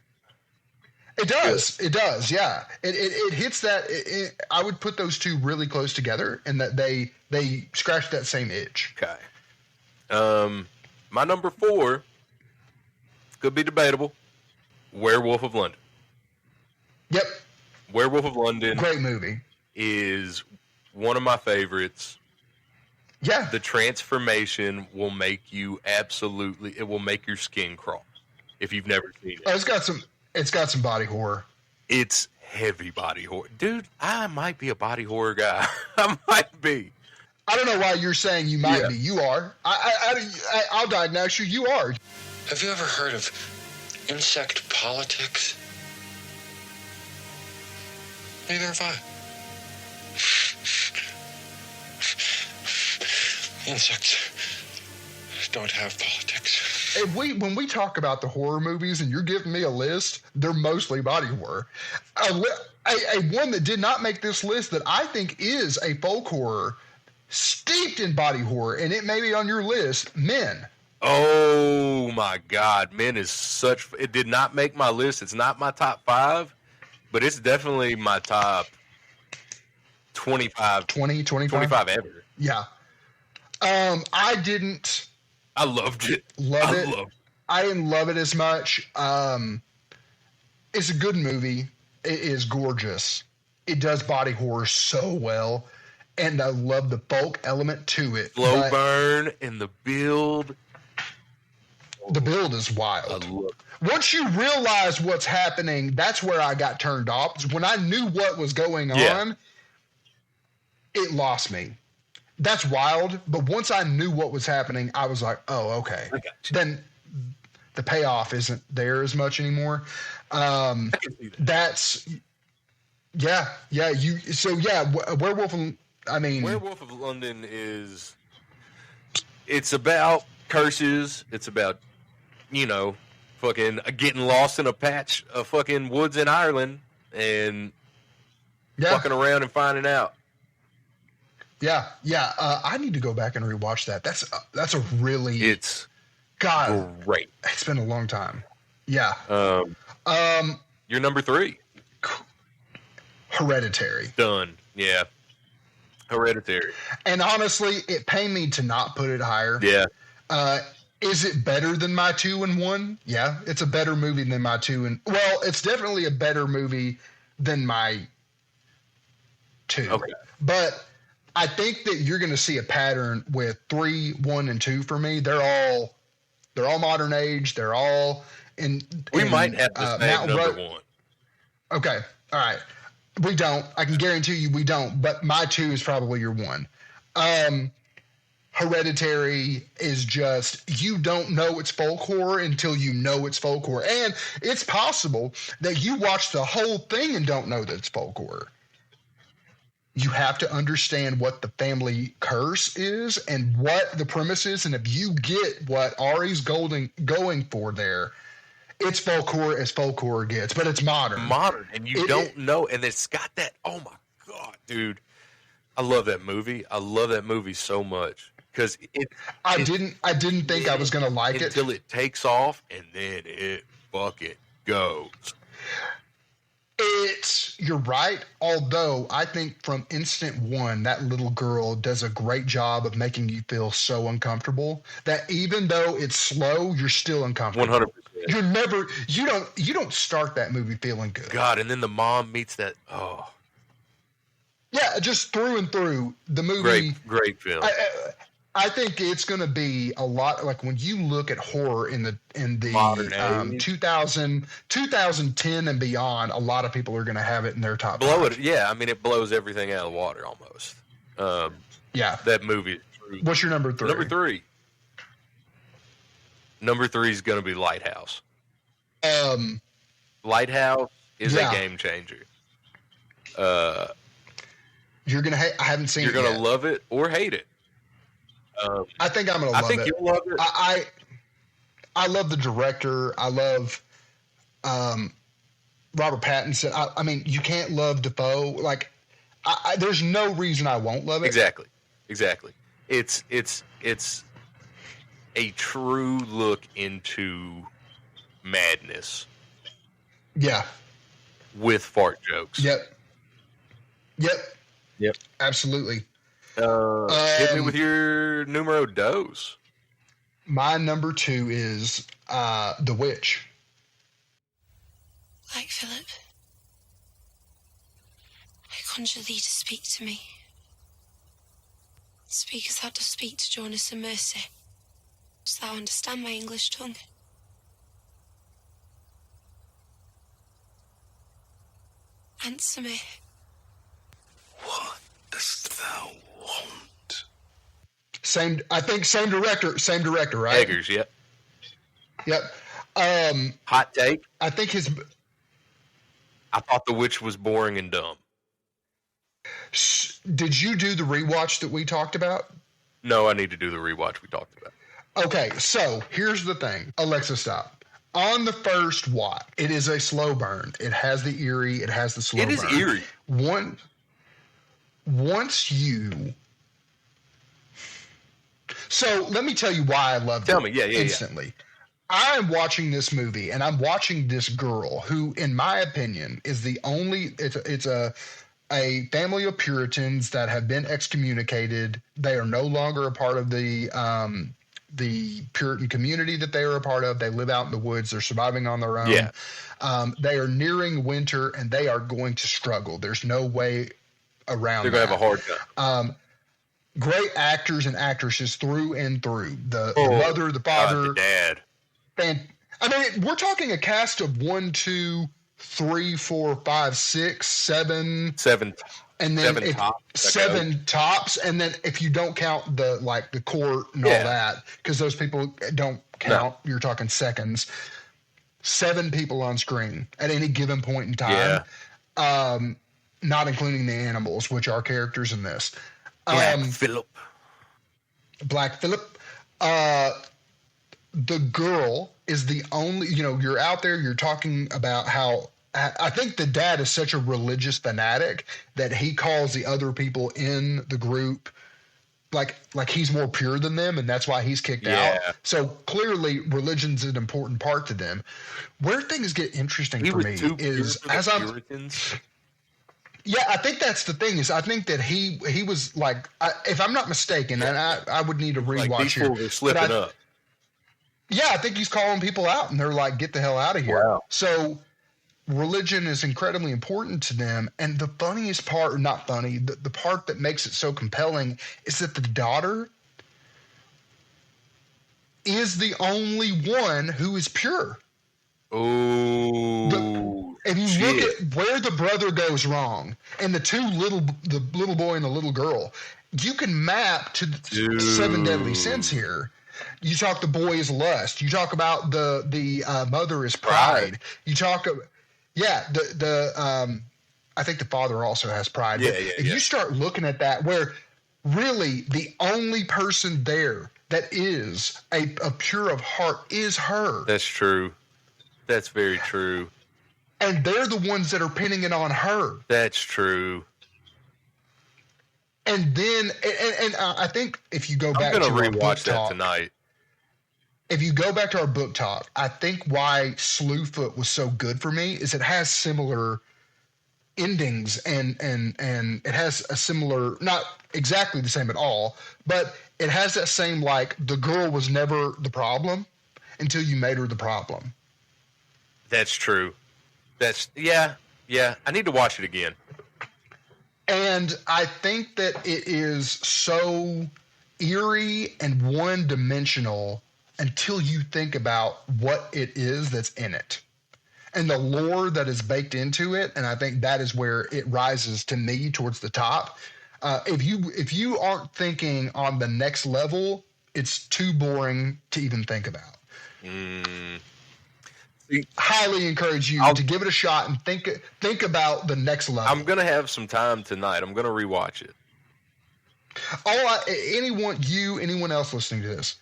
It does. It does. Yeah. It hits that. I would put those two really close together, and that they scratch that same itch. Okay. My number 4 could be debatable. Werewolf of London. Yep. Werewolf of London. Great movie. Is one of my favorites. Yeah. The transformation will make you it will make your skin crawl if you've never seen it. Oh, it's got some body horror. It's heavy body horror. Dude, I might be a body horror guy. I might be. I don't know why you're saying you might be. You are. I'll diagnose you. You are. Have you ever heard of insect politics? Neither have I. Insects don't have politics. And when we talk about the horror movies and you're giving me a list, they're mostly body horror. A one that did not make this list that I think is a folk horror steeped in body horror, and it may be on your list, Men. Oh my God. Men is such... It did not make my list. It's not my top 5, but it's definitely my top 25. 25 ever. Yeah. I didn't... I loved it. I didn't love it as much. It's a good movie. It is gorgeous. It does body horror so well, and I love the folk element to it. Slow burn and the build. The build is wild. Once you realize what's happening, that's where I got turned off. When I knew what was going on, it lost me. That's wild, but once I knew what was happening, I was like, oh, okay. Then the payoff isn't there as much anymore. That's Werewolf of London is, it's about curses. It's about, fucking getting lost in a patch of fucking woods in Ireland and fucking around and finding out. Yeah. I need to go back and rewatch that. That's a really... It's great. It's been a long time. Yeah. Your number 3. Hereditary. Done. Yeah. Hereditary. And honestly, it pained me to not put it higher. Yeah. Is it better than my 2 and 1? Yeah, it's a better movie than my 2 and... Well, it's definitely a better movie than my 2. Okay. But I think that you're going to see a pattern with 3, 1, and 2 for me. They're all modern age. They're all in... We might have the same number 1. Okay. All right. We don't. I can guarantee you we don't. But my 2 is probably your 1. Hereditary is just, you don't know it's folk horror until you know it's folk horror. And it's possible that you watch the whole thing and don't know that it's folk horror. You have to understand what the family curse is and what the premise is. And if you get what Ari's going for there, it's folk horror as folk horror gets, but it's modern. And you don't know. And it's got that, oh my God, dude. I love that movie. I love that movie so much. Because I didn't think I was going to like it until it takes off, and then it fucking goes. You're right. Although I think from instant one, that little girl does a great job of making you feel so uncomfortable that even though it's slow, you're still uncomfortable. 100%. You don't start that movie feeling good. God, and then the mom meets that. Oh, yeah, just through and through the movie. Great film. I think it's going to be a lot like when you look at horror in the Modern 2010 and beyond. A lot of people are going to have it in their top. Yeah. I mean, it blows everything out of the water almost. Yeah, that movie. What's your number 3? Number 3 is going to be Lighthouse. Lighthouse is a game changer. You're gonna. I haven't seen. You're gonna love it or hate it. I think I'm gonna love it. I think you'll love it. I love the director. I love Robert Pattinson. I mean, you can't love Defoe. Like, there's no reason I won't love it. Exactly. It's a true look into madness. Yeah. With fart jokes. Yep. Absolutely. Hit me with your numero dos. My number 2 is The Witch. Like Philip, I conjure thee to speak to me. Speak as thou dost speak to Jonas and Mercy. Dost thou understand my English tongue? Answer me. What dost thou want? Same director, right? Eggers, yep. Hot take. I think I thought The Witch was boring and dumb. Did you do the rewatch that we talked about? No, I need to do the rewatch we talked about. Okay, so here's the thing. Alexa, stop. On the first watch, it is a slow burn. It has the eerie. It has the slow burn. It is eerie. Once you... So let me tell you why I loved it. Tell me, yeah. Instantly. I'm watching this movie, and I'm watching this girl who, in my opinion, is the only... It's a family of Puritans that have been excommunicated. They are no longer a part of the Puritan community that they are a part of. They live out in the woods. They're surviving on their own. Yeah. They are nearing winter, and they are going to struggle. There's no way around They're going to have a hard time. Great actors and actresses through and through. The mother, the father. The dad. I mean, we're talking a cast of 1, 2, 3, 4, 5, 6, 7. And then seven tops, and then if you don't count the court and all that, because those people don't count, you're talking seconds. 7 people on screen at any given point in time, not including the animals, which are characters in this. Black Phillip. The girl is the only. You're out there. You're talking about how. I think the dad is such a religious fanatic that he calls the other people in the group like he's more pure than them, and that's why he's kicked out. So clearly religion's an important part to them. Where things get interesting for me is as I'm Puritans. Yeah, I think that's the thing is I think that he was like, if I'm not mistaken, and I would need to rewatch here. People were slipping up. Yeah, I think he's calling people out, and they're like, get the hell out of here. Wow. So religion is incredibly important to them. And the funniest part, or not funny, the part that makes it so compelling is that the daughter is the only one who is pure. Oh, if you look at where the brother goes wrong and the little boy and the little girl, you can map to the 7 deadly sins here. You talk the boy is lust. You talk about the mother is pride. You talk I think the father also has pride. If you start looking at that, where really the only person there that is a pure of heart is her. That's true. That's very true. And they're the ones that are pinning it on her. That's true. And then, and I think if you go back to our book talk, I'm going to rewatch that tonight. If you go back to our book talk, I think why Slewfoot was so good for me is it has similar endings, and it has a similar, not exactly the same at all, but it has that same, like, the girl was never the problem until you made her the problem. That's true. Yeah. I need to watch it again. And I think that it is so eerie and one-dimensional until you think about what it is that's in it and the lore that is baked into it. And I think that is where it rises to me towards the top. If you aren't thinking on the next level, it's too boring to even think about. Highly encourage you to give it a shot and think about the next level. I'm gonna have some time tonight. I'm gonna rewatch it. Anyone else listening to this,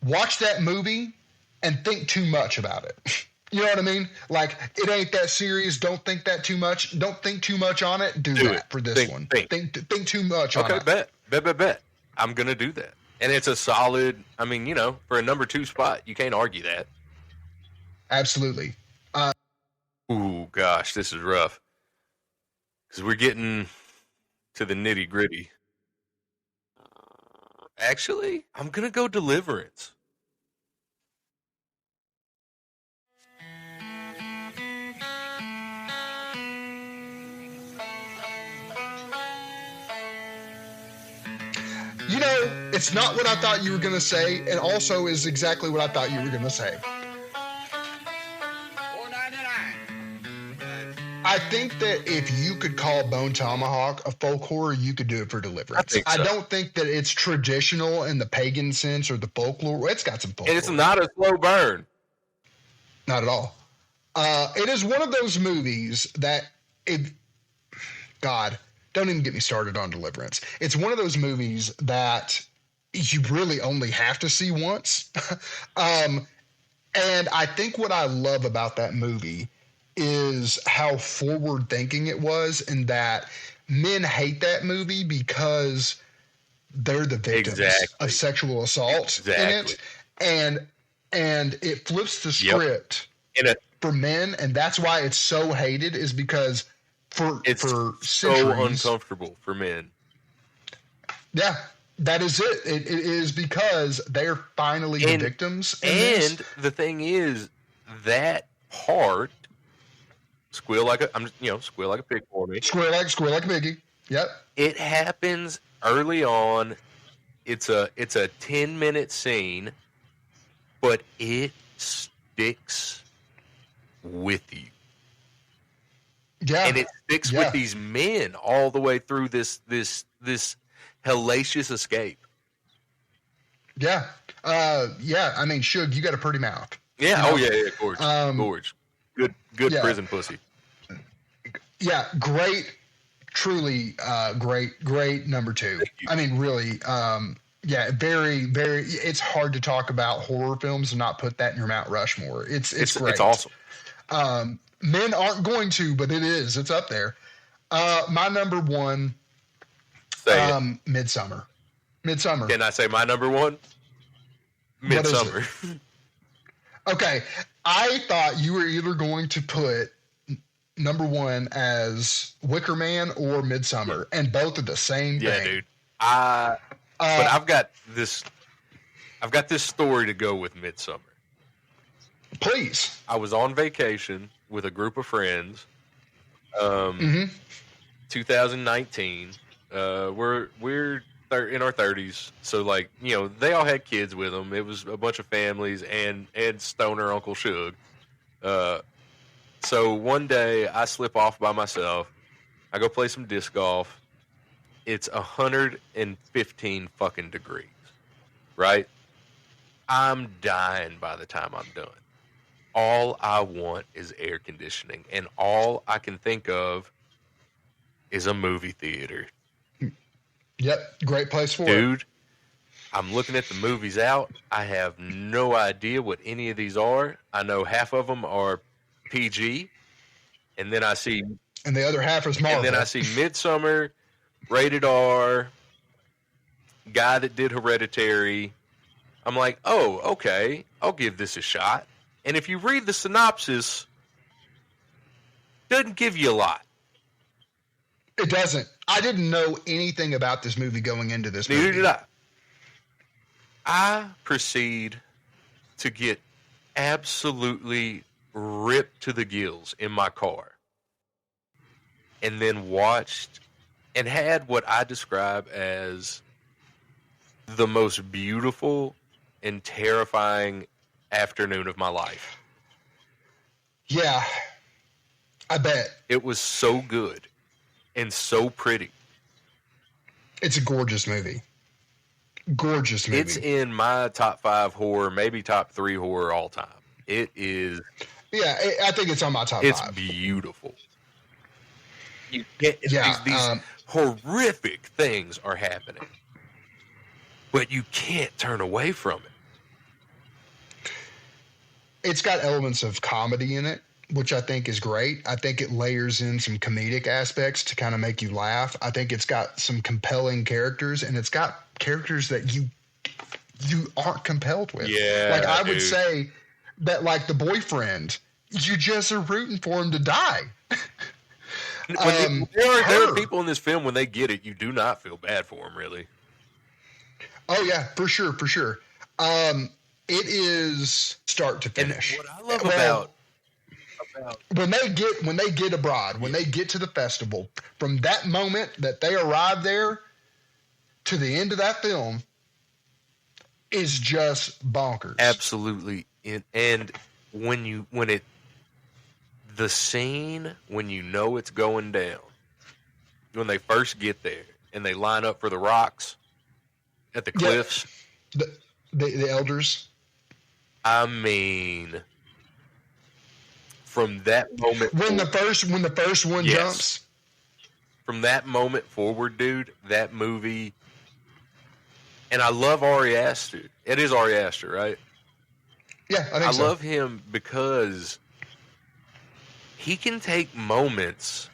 watch that movie and think too much about it. You know what I mean? Like, it ain't that serious. Don't think that too much. Don't think too much on it. Do that it. For this one. Think too much on it. Bet. I'm gonna do that. And it's a solid, I mean, for a number 2 spot, you can't argue that. Absolutely. Ooh, gosh, this is rough. Because we're getting to the nitty gritty. Actually, I'm going to go Deliverance. It's not what I thought you were going to say, and also is exactly what I thought you were going to say. I think that if you could call Bone Tomahawk a folk horror, you could do it for Deliverance. I don't think that it's traditional in the pagan sense or the folklore. It's got some folklore. And it's not a slow burn. Not at all. It is one of those movies that, God, don't even get me started on Deliverance. It's one of those movies that you really only have to see once. And I think what I love about that movie is how forward thinking it was, and that men hate that movie because they're the victims of sexual assault in it. And it flips the script for men, and that's why it's so hated, is because for centuries, so uncomfortable for men. Yeah, that is it. It is because they're finally the victims. And the thing is, that part, squeal like a pig for me. Squeal like a piggy. Yep. It happens early on. It's a 10-minute scene, but it sticks with you. Yeah. And it sticks with these men all the way through this hellacious escape. Yeah. I mean, Suge, you got a pretty mouth. Yeah. Gorge. Good prison pussy. Yeah. Great. Truly great number 2. I mean, really, very, very, it's hard to talk about horror films and not put that in your Mount Rushmore. It's great. It's awesome. Men aren't going to, but it is. It's up there. My number 1, Midsummer. Can I say my number 1? Midsummer. Okay. I thought you were either going to put number 1 as Wicker Man or Midsummer, and both are the same thing. Yeah, dude. But I've got this story to go with Midsummer. Please. I was on vacation with a group of friends. 2019. We're in our 30s, so they all had kids with them. It was a bunch of families and stoner Uncle Suge. So one day I slip off by myself. I go play some disc golf. It's 115 fucking degrees, right? I'm dying by the time I'm done. All I want is air conditioning, and all I can think of is a movie theater. Yep, great place for it. Dude, I'm looking at the movies out. I have no idea what any of these are. I know half of them are PG, and then I see... And the other half is Marvel. And then I see Midsummer, rated R, guy that did Hereditary. I'm like, oh, okay, I'll give this a shot. And if you read the synopsis, Doesn't give you a lot. It doesn't. I didn't know anything about this movie going into this movie. Neither did I. I proceed to get absolutely ripped to the gills in my car, and then watched and had what I describe as the most beautiful and terrifying afternoon of my life. Yeah, I bet. It was so good and so pretty. It's a gorgeous movie. Gorgeous movie. It's in my top 5 horror, maybe top 3 horror all time. It is. Yeah, I think it's on my top 5. It's beautiful. You get Yeah, these horrific things are happening, but you can't turn away from it. It's got elements of comedy in it, which I think is great. I think it layers in some comedic aspects to kind of make you laugh. I think it's got some compelling characters, and it's got characters that you aren't compelled with. Yeah, like I would say that, like the boyfriend, you just are rooting for him to die. There are people in this film, when they get it, you do not feel bad for them, really. Oh yeah, for sure, for sure. It is start to finish. And what I love about when they get abroad, when they get to the festival, from that moment that they arrive there to the end of that film is just bonkers. Absolutely. And the scene when you know it's going down, when they first get there and they line up for the rocks at the cliffs, the elders. I mean, from that moment when the first one jumps, from that moment forward, dude, that movie. And I love Ari Aster. It is Ari Aster, right? Yeah, I think so. I love him because he can take moments.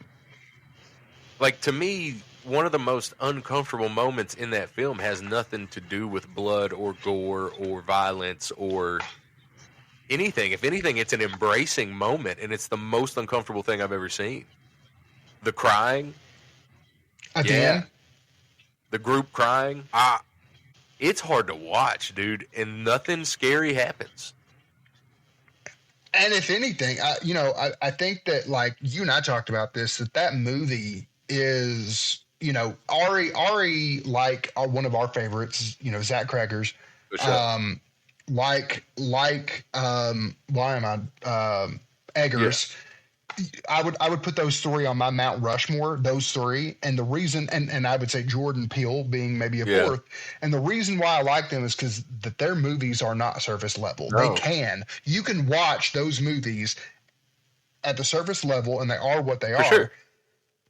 Like, to me, one of the most uncomfortable moments in that film has nothing to do with blood or gore or violence or anything. If anything, it's an embracing moment, and it's the most uncomfortable thing I've ever seen. The crying. At the end? The group crying. It's hard to watch, dude, and nothing scary happens. And if anything, I think that, like, you and I talked about this, that movie is, Ari, like one of our favorites, Zach Cregger's, Sure. Eggers. I would put those 3 on my Mount Rushmore, those 3. And the reason, and I would say Jordan Peele being maybe a 4th. And the reason why I like them is because that their movies are not surface level. No. You can watch those movies at the surface level, and they are what they are. Sure.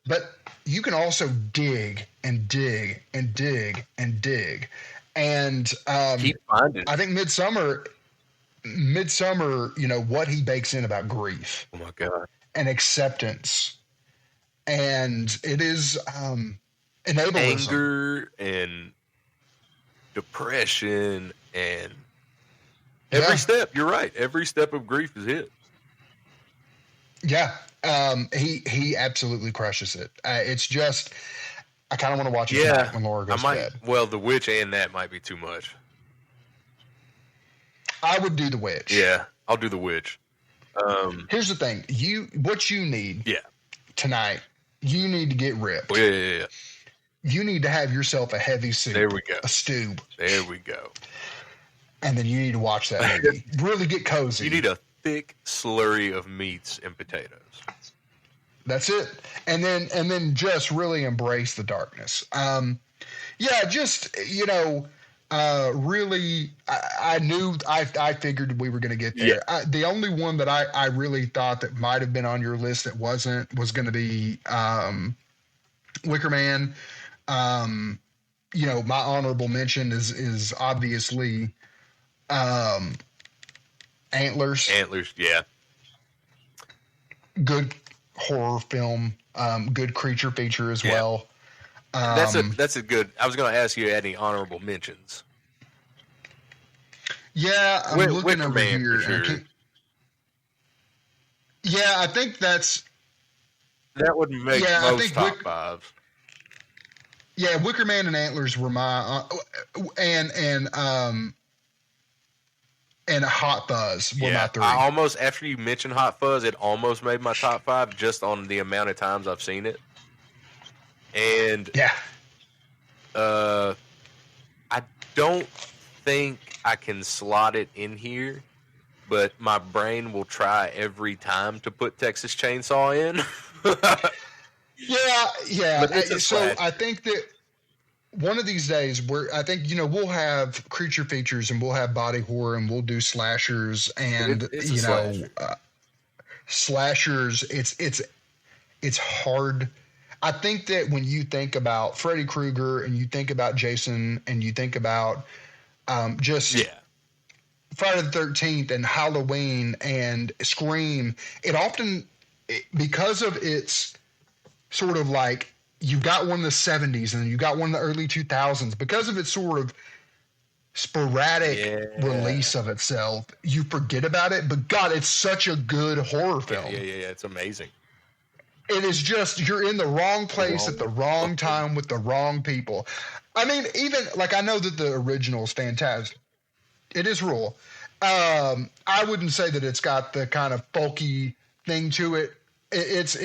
But you can also dig and dig and dig and dig. And keep finding. I think Midsummer, what he bakes in about grief. Oh my God. And acceptance. And it is enablism. Anger and depression and every step. You're right. Every step of grief is hit. Yeah. He absolutely crushes it. It's just, I kind of want to watch it tonight when Laura goes to bed. Well, The Witch and that might be too much. I would do The Witch. Yeah, I'll do The Witch. Here's the thing. What you need tonight, you need to get ripped. Yeah. You need to have yourself a heavy soup. There we go. A stew. There we go. And then you need to watch that movie. Really get cozy. You need a thick slurry of meats and potatoes. That's it. And then just really embrace the darkness. Really, I figured we were going to get there. Yeah. The only one that I really thought that might have been on your list that was going to be Wicker Man. My honorable mention is obviously Antlers. Antlers, yeah. Good horror film, good creature feature as well. That's a good. I was going to ask you any honorable mentions. Yeah, I'm looking over here. For sure. I think that's That would make Yeah, I most think top fives. Yeah, Wicker Man and Antlers were my and Hot Fuzz were my three. I almost, after you mentioned Hot Fuzz, it almost made my top five just on the amount of times I've seen it. And yeah, I don't think I can slot it in here, but my brain will try every time to put Texas Chainsaw in. yeah. But it's a So slasher. I think that one of these days, I think we'll have creature features and we'll have body horror and we'll do slashers and It's a slasher. Slashers. It's hard. I think that when you think about Freddy Krueger and you think about Jason and you think about just Friday the 13th and Halloween and Scream, it often, because of its sort of like, you've got one in the 70s and you got one in the early 2000s, because of its sort of sporadic release of itself, you forget about it. But God, it's such a good horror film. Yeah, it's amazing. It is just, you're in the wrong place at the wrong time with the wrong people. I mean, even like, I know that the original is fantastic. It is real. I wouldn't say that it's got the kind of folky thing to it. Because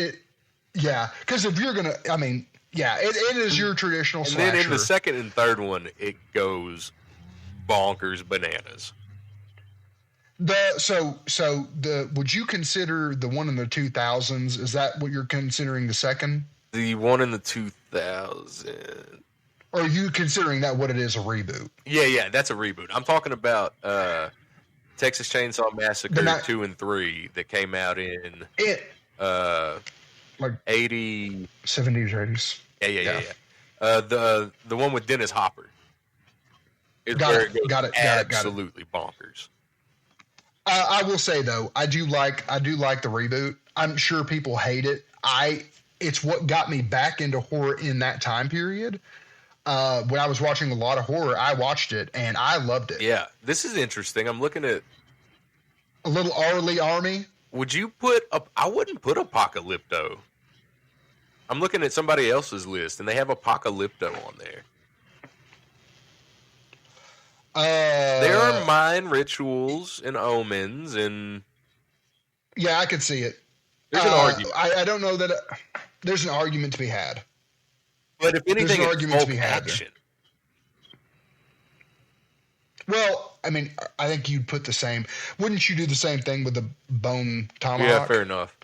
if you're gonna, I mean, it is your traditional and slasher. Then in the second and third one, it goes bonkers bananas. Would you consider the one in the 2000s? Is that what you're considering the second? The one in the 2000s. Or are you considering that what it is, a reboot? Yeah, that's a reboot. I'm talking about Texas Chainsaw Massacre 2 and 3 that came out in like 80 70s or 80s. Yeah. The one with Dennis Hopper is Got where it. it goes Got it. absolutely bonkers. I will say though, I do like the reboot. I'm sure people hate it. It's what got me back into horror in that time period. When I was watching a lot of horror, I watched it and I loved it. Yeah, this is interesting. I'm looking at a little Arlie Army. Would you I wouldn't put Apocalypto. I'm looking at somebody else's list and they have Apocalypto on there. There are mind rituals and omens and. Yeah, I could see it. There's an argument. I don't know that there's an argument to be had. But if anything, there's an it's argument to be had. Action. Well, I mean, I think you'd put the same. Wouldn't you do the same thing with the Bone Tomahawk? Yeah, fair enough.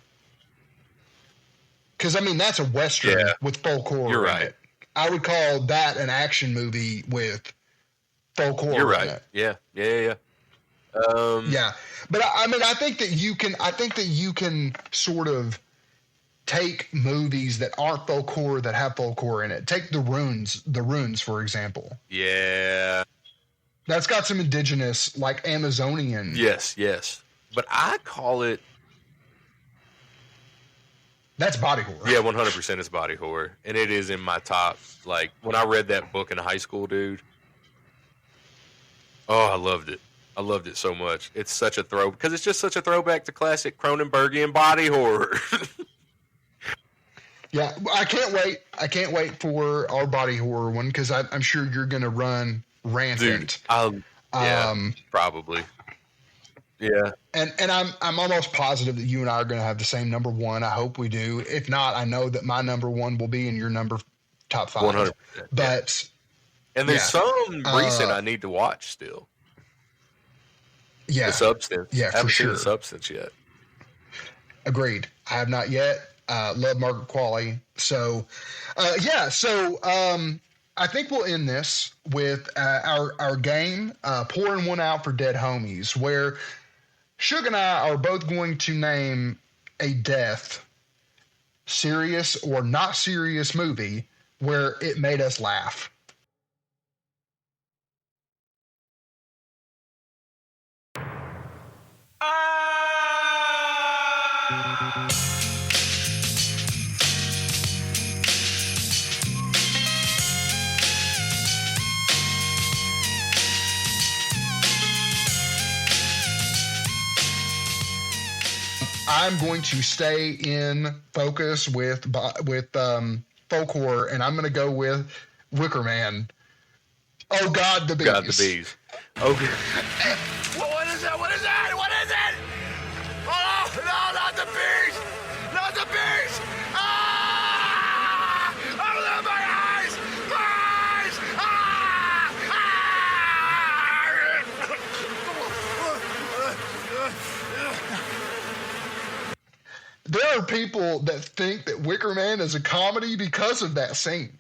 Because I mean, that's a western with folk horror. You're right. In it. I would call that an action movie with folk horror. You're right. In it. Yeah. Yeah, but I mean, I think that you can sort of take movies that aren't folk horror that have folk horror in it. Take the Runes, for example. Yeah. That's got some indigenous, like Amazonian. Yes. But I call it. That's body horror. Yeah, 100% is body horror, and it is in my top. Like when I read that book in high school, dude. Oh, I loved it. I loved it so much. It's such a throw because it's just such a throwback to classic Cronenbergian body horror. Yeah, I can't wait. I can't wait for our body horror one because I'm sure you're going to run rampant. Dude, probably. Yeah. And I'm almost positive that you and I are going to have the same number one. I hope we do. If not, I know that my number one will be in your top 5. 100%. But and there's some recent I need to watch still. Yeah. The Substance. Yeah, I haven't for seen sure. The Substance yet. Agreed. I have not yet. Love Margaret Qualley. So, I think we'll end this with our game, pouring one out for dead homies, where Suge and I are both going to name a death, serious or not serious movie where it made us laugh. I'm going to stay in focus with folk horror, and I'm going to go with Wicker Man. Oh God, the bees. Got the bees. Okay. What is that? What is that? What is it? Oh, no, not the bees! Not the bees! Ah! Open my eyes! My eyes! There are people that think that Wicker Man is a comedy because of that scene.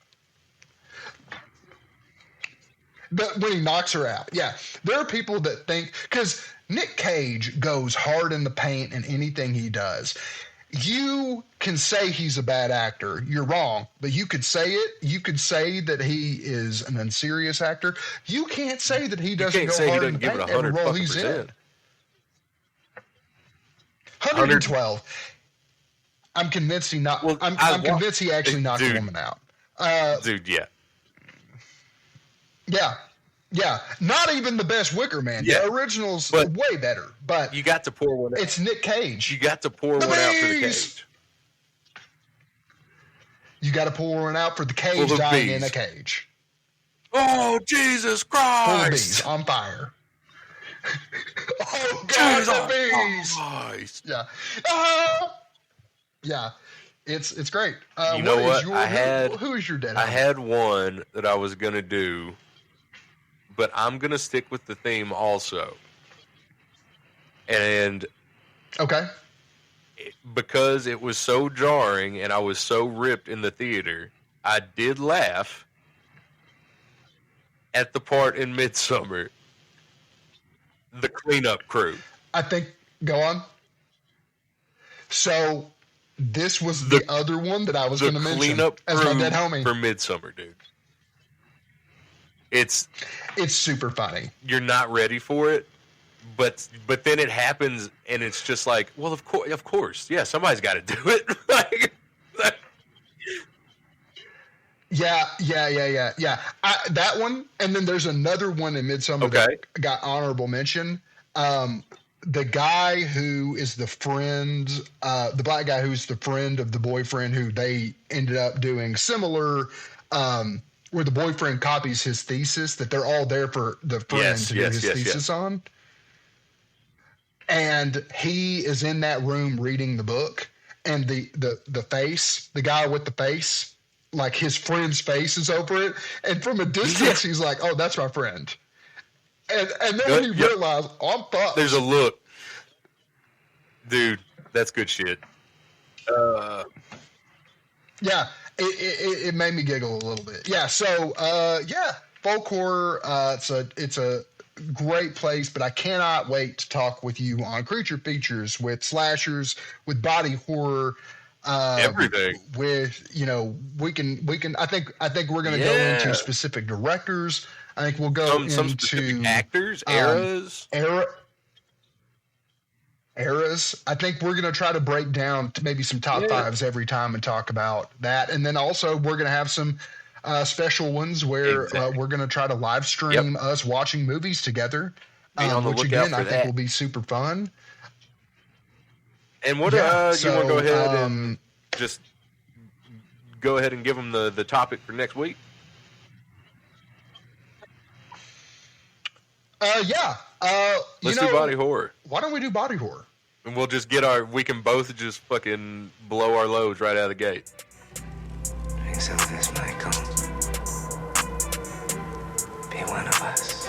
When he knocks her out. Yeah. There are people that think, because Nick Cage goes hard in the paint in anything he does. You can say he's a bad actor. You're wrong, but you could say it. You could say that he is an unserious actor. You can't say that he doesn't go hard in the paint every role he's in. 112. I'm convinced he not. Well, I'm convinced he actually knocked a woman out. Dude, yeah. Yeah. Not even the best Wicker Man. Yeah. The original's way better, but you got to pour one out. It's Nick Cage. You got to pour one out for the Cage. You got to pour one out for the Cage dying in a cage. Oh, Jesus Christ! For the bees on fire. Oh, God, the bees! Christ. Yeah. Yeah. It's great. You know what? Who is your dead? I had one that I was going to do, but I'm going to stick with the theme also. And okay. Because it was so jarring and I was so ripped in the theater, I did laugh at the part in Midsommar, the cleanup crew. I think, go on. So this was the other one that I was going to mention cleanup as my dead homie for Midsommar, dude. It's super funny. You're not ready for it, but then it happens, and it's just like, well, of course, yeah, somebody's got to do it. Yeah. That one, and then there's another one in Midsommar that got honorable mention. The guy who is the friend, the black guy who's the friend of the boyfriend, who they ended up doing similar, where the boyfriend copies his thesis, that they're all there for the friend to do his thesis on. And he is in that room reading the book, and the face, the guy with the face, like his friend's face is over it, and from a distance he's like, "Oh, that's my friend." And then when you realize, oh, I'm fucked. There's a look. Dude, that's good shit. Yeah, it made me giggle a little bit. Yeah, so, folk horror, it's a great place, but I cannot wait to talk with you on creature features, with slashers, with body horror. Everything. With, we can, I think we're going to go into specific directors. I think we'll go into some specific actors, eras. Eras. I think we're going to try to break down maybe some top fives every time and talk about that. And then also we're going to have some special ones where we're going to try to live stream us watching movies together, which again I think will be super fun. And what you want to go ahead and just go ahead and give them the topic for next week? Let's do body horror. Why don't we do body horror? And we'll just we can both just fucking blow our loads right out of the gate. Drink some of this, Michael. Be one of us.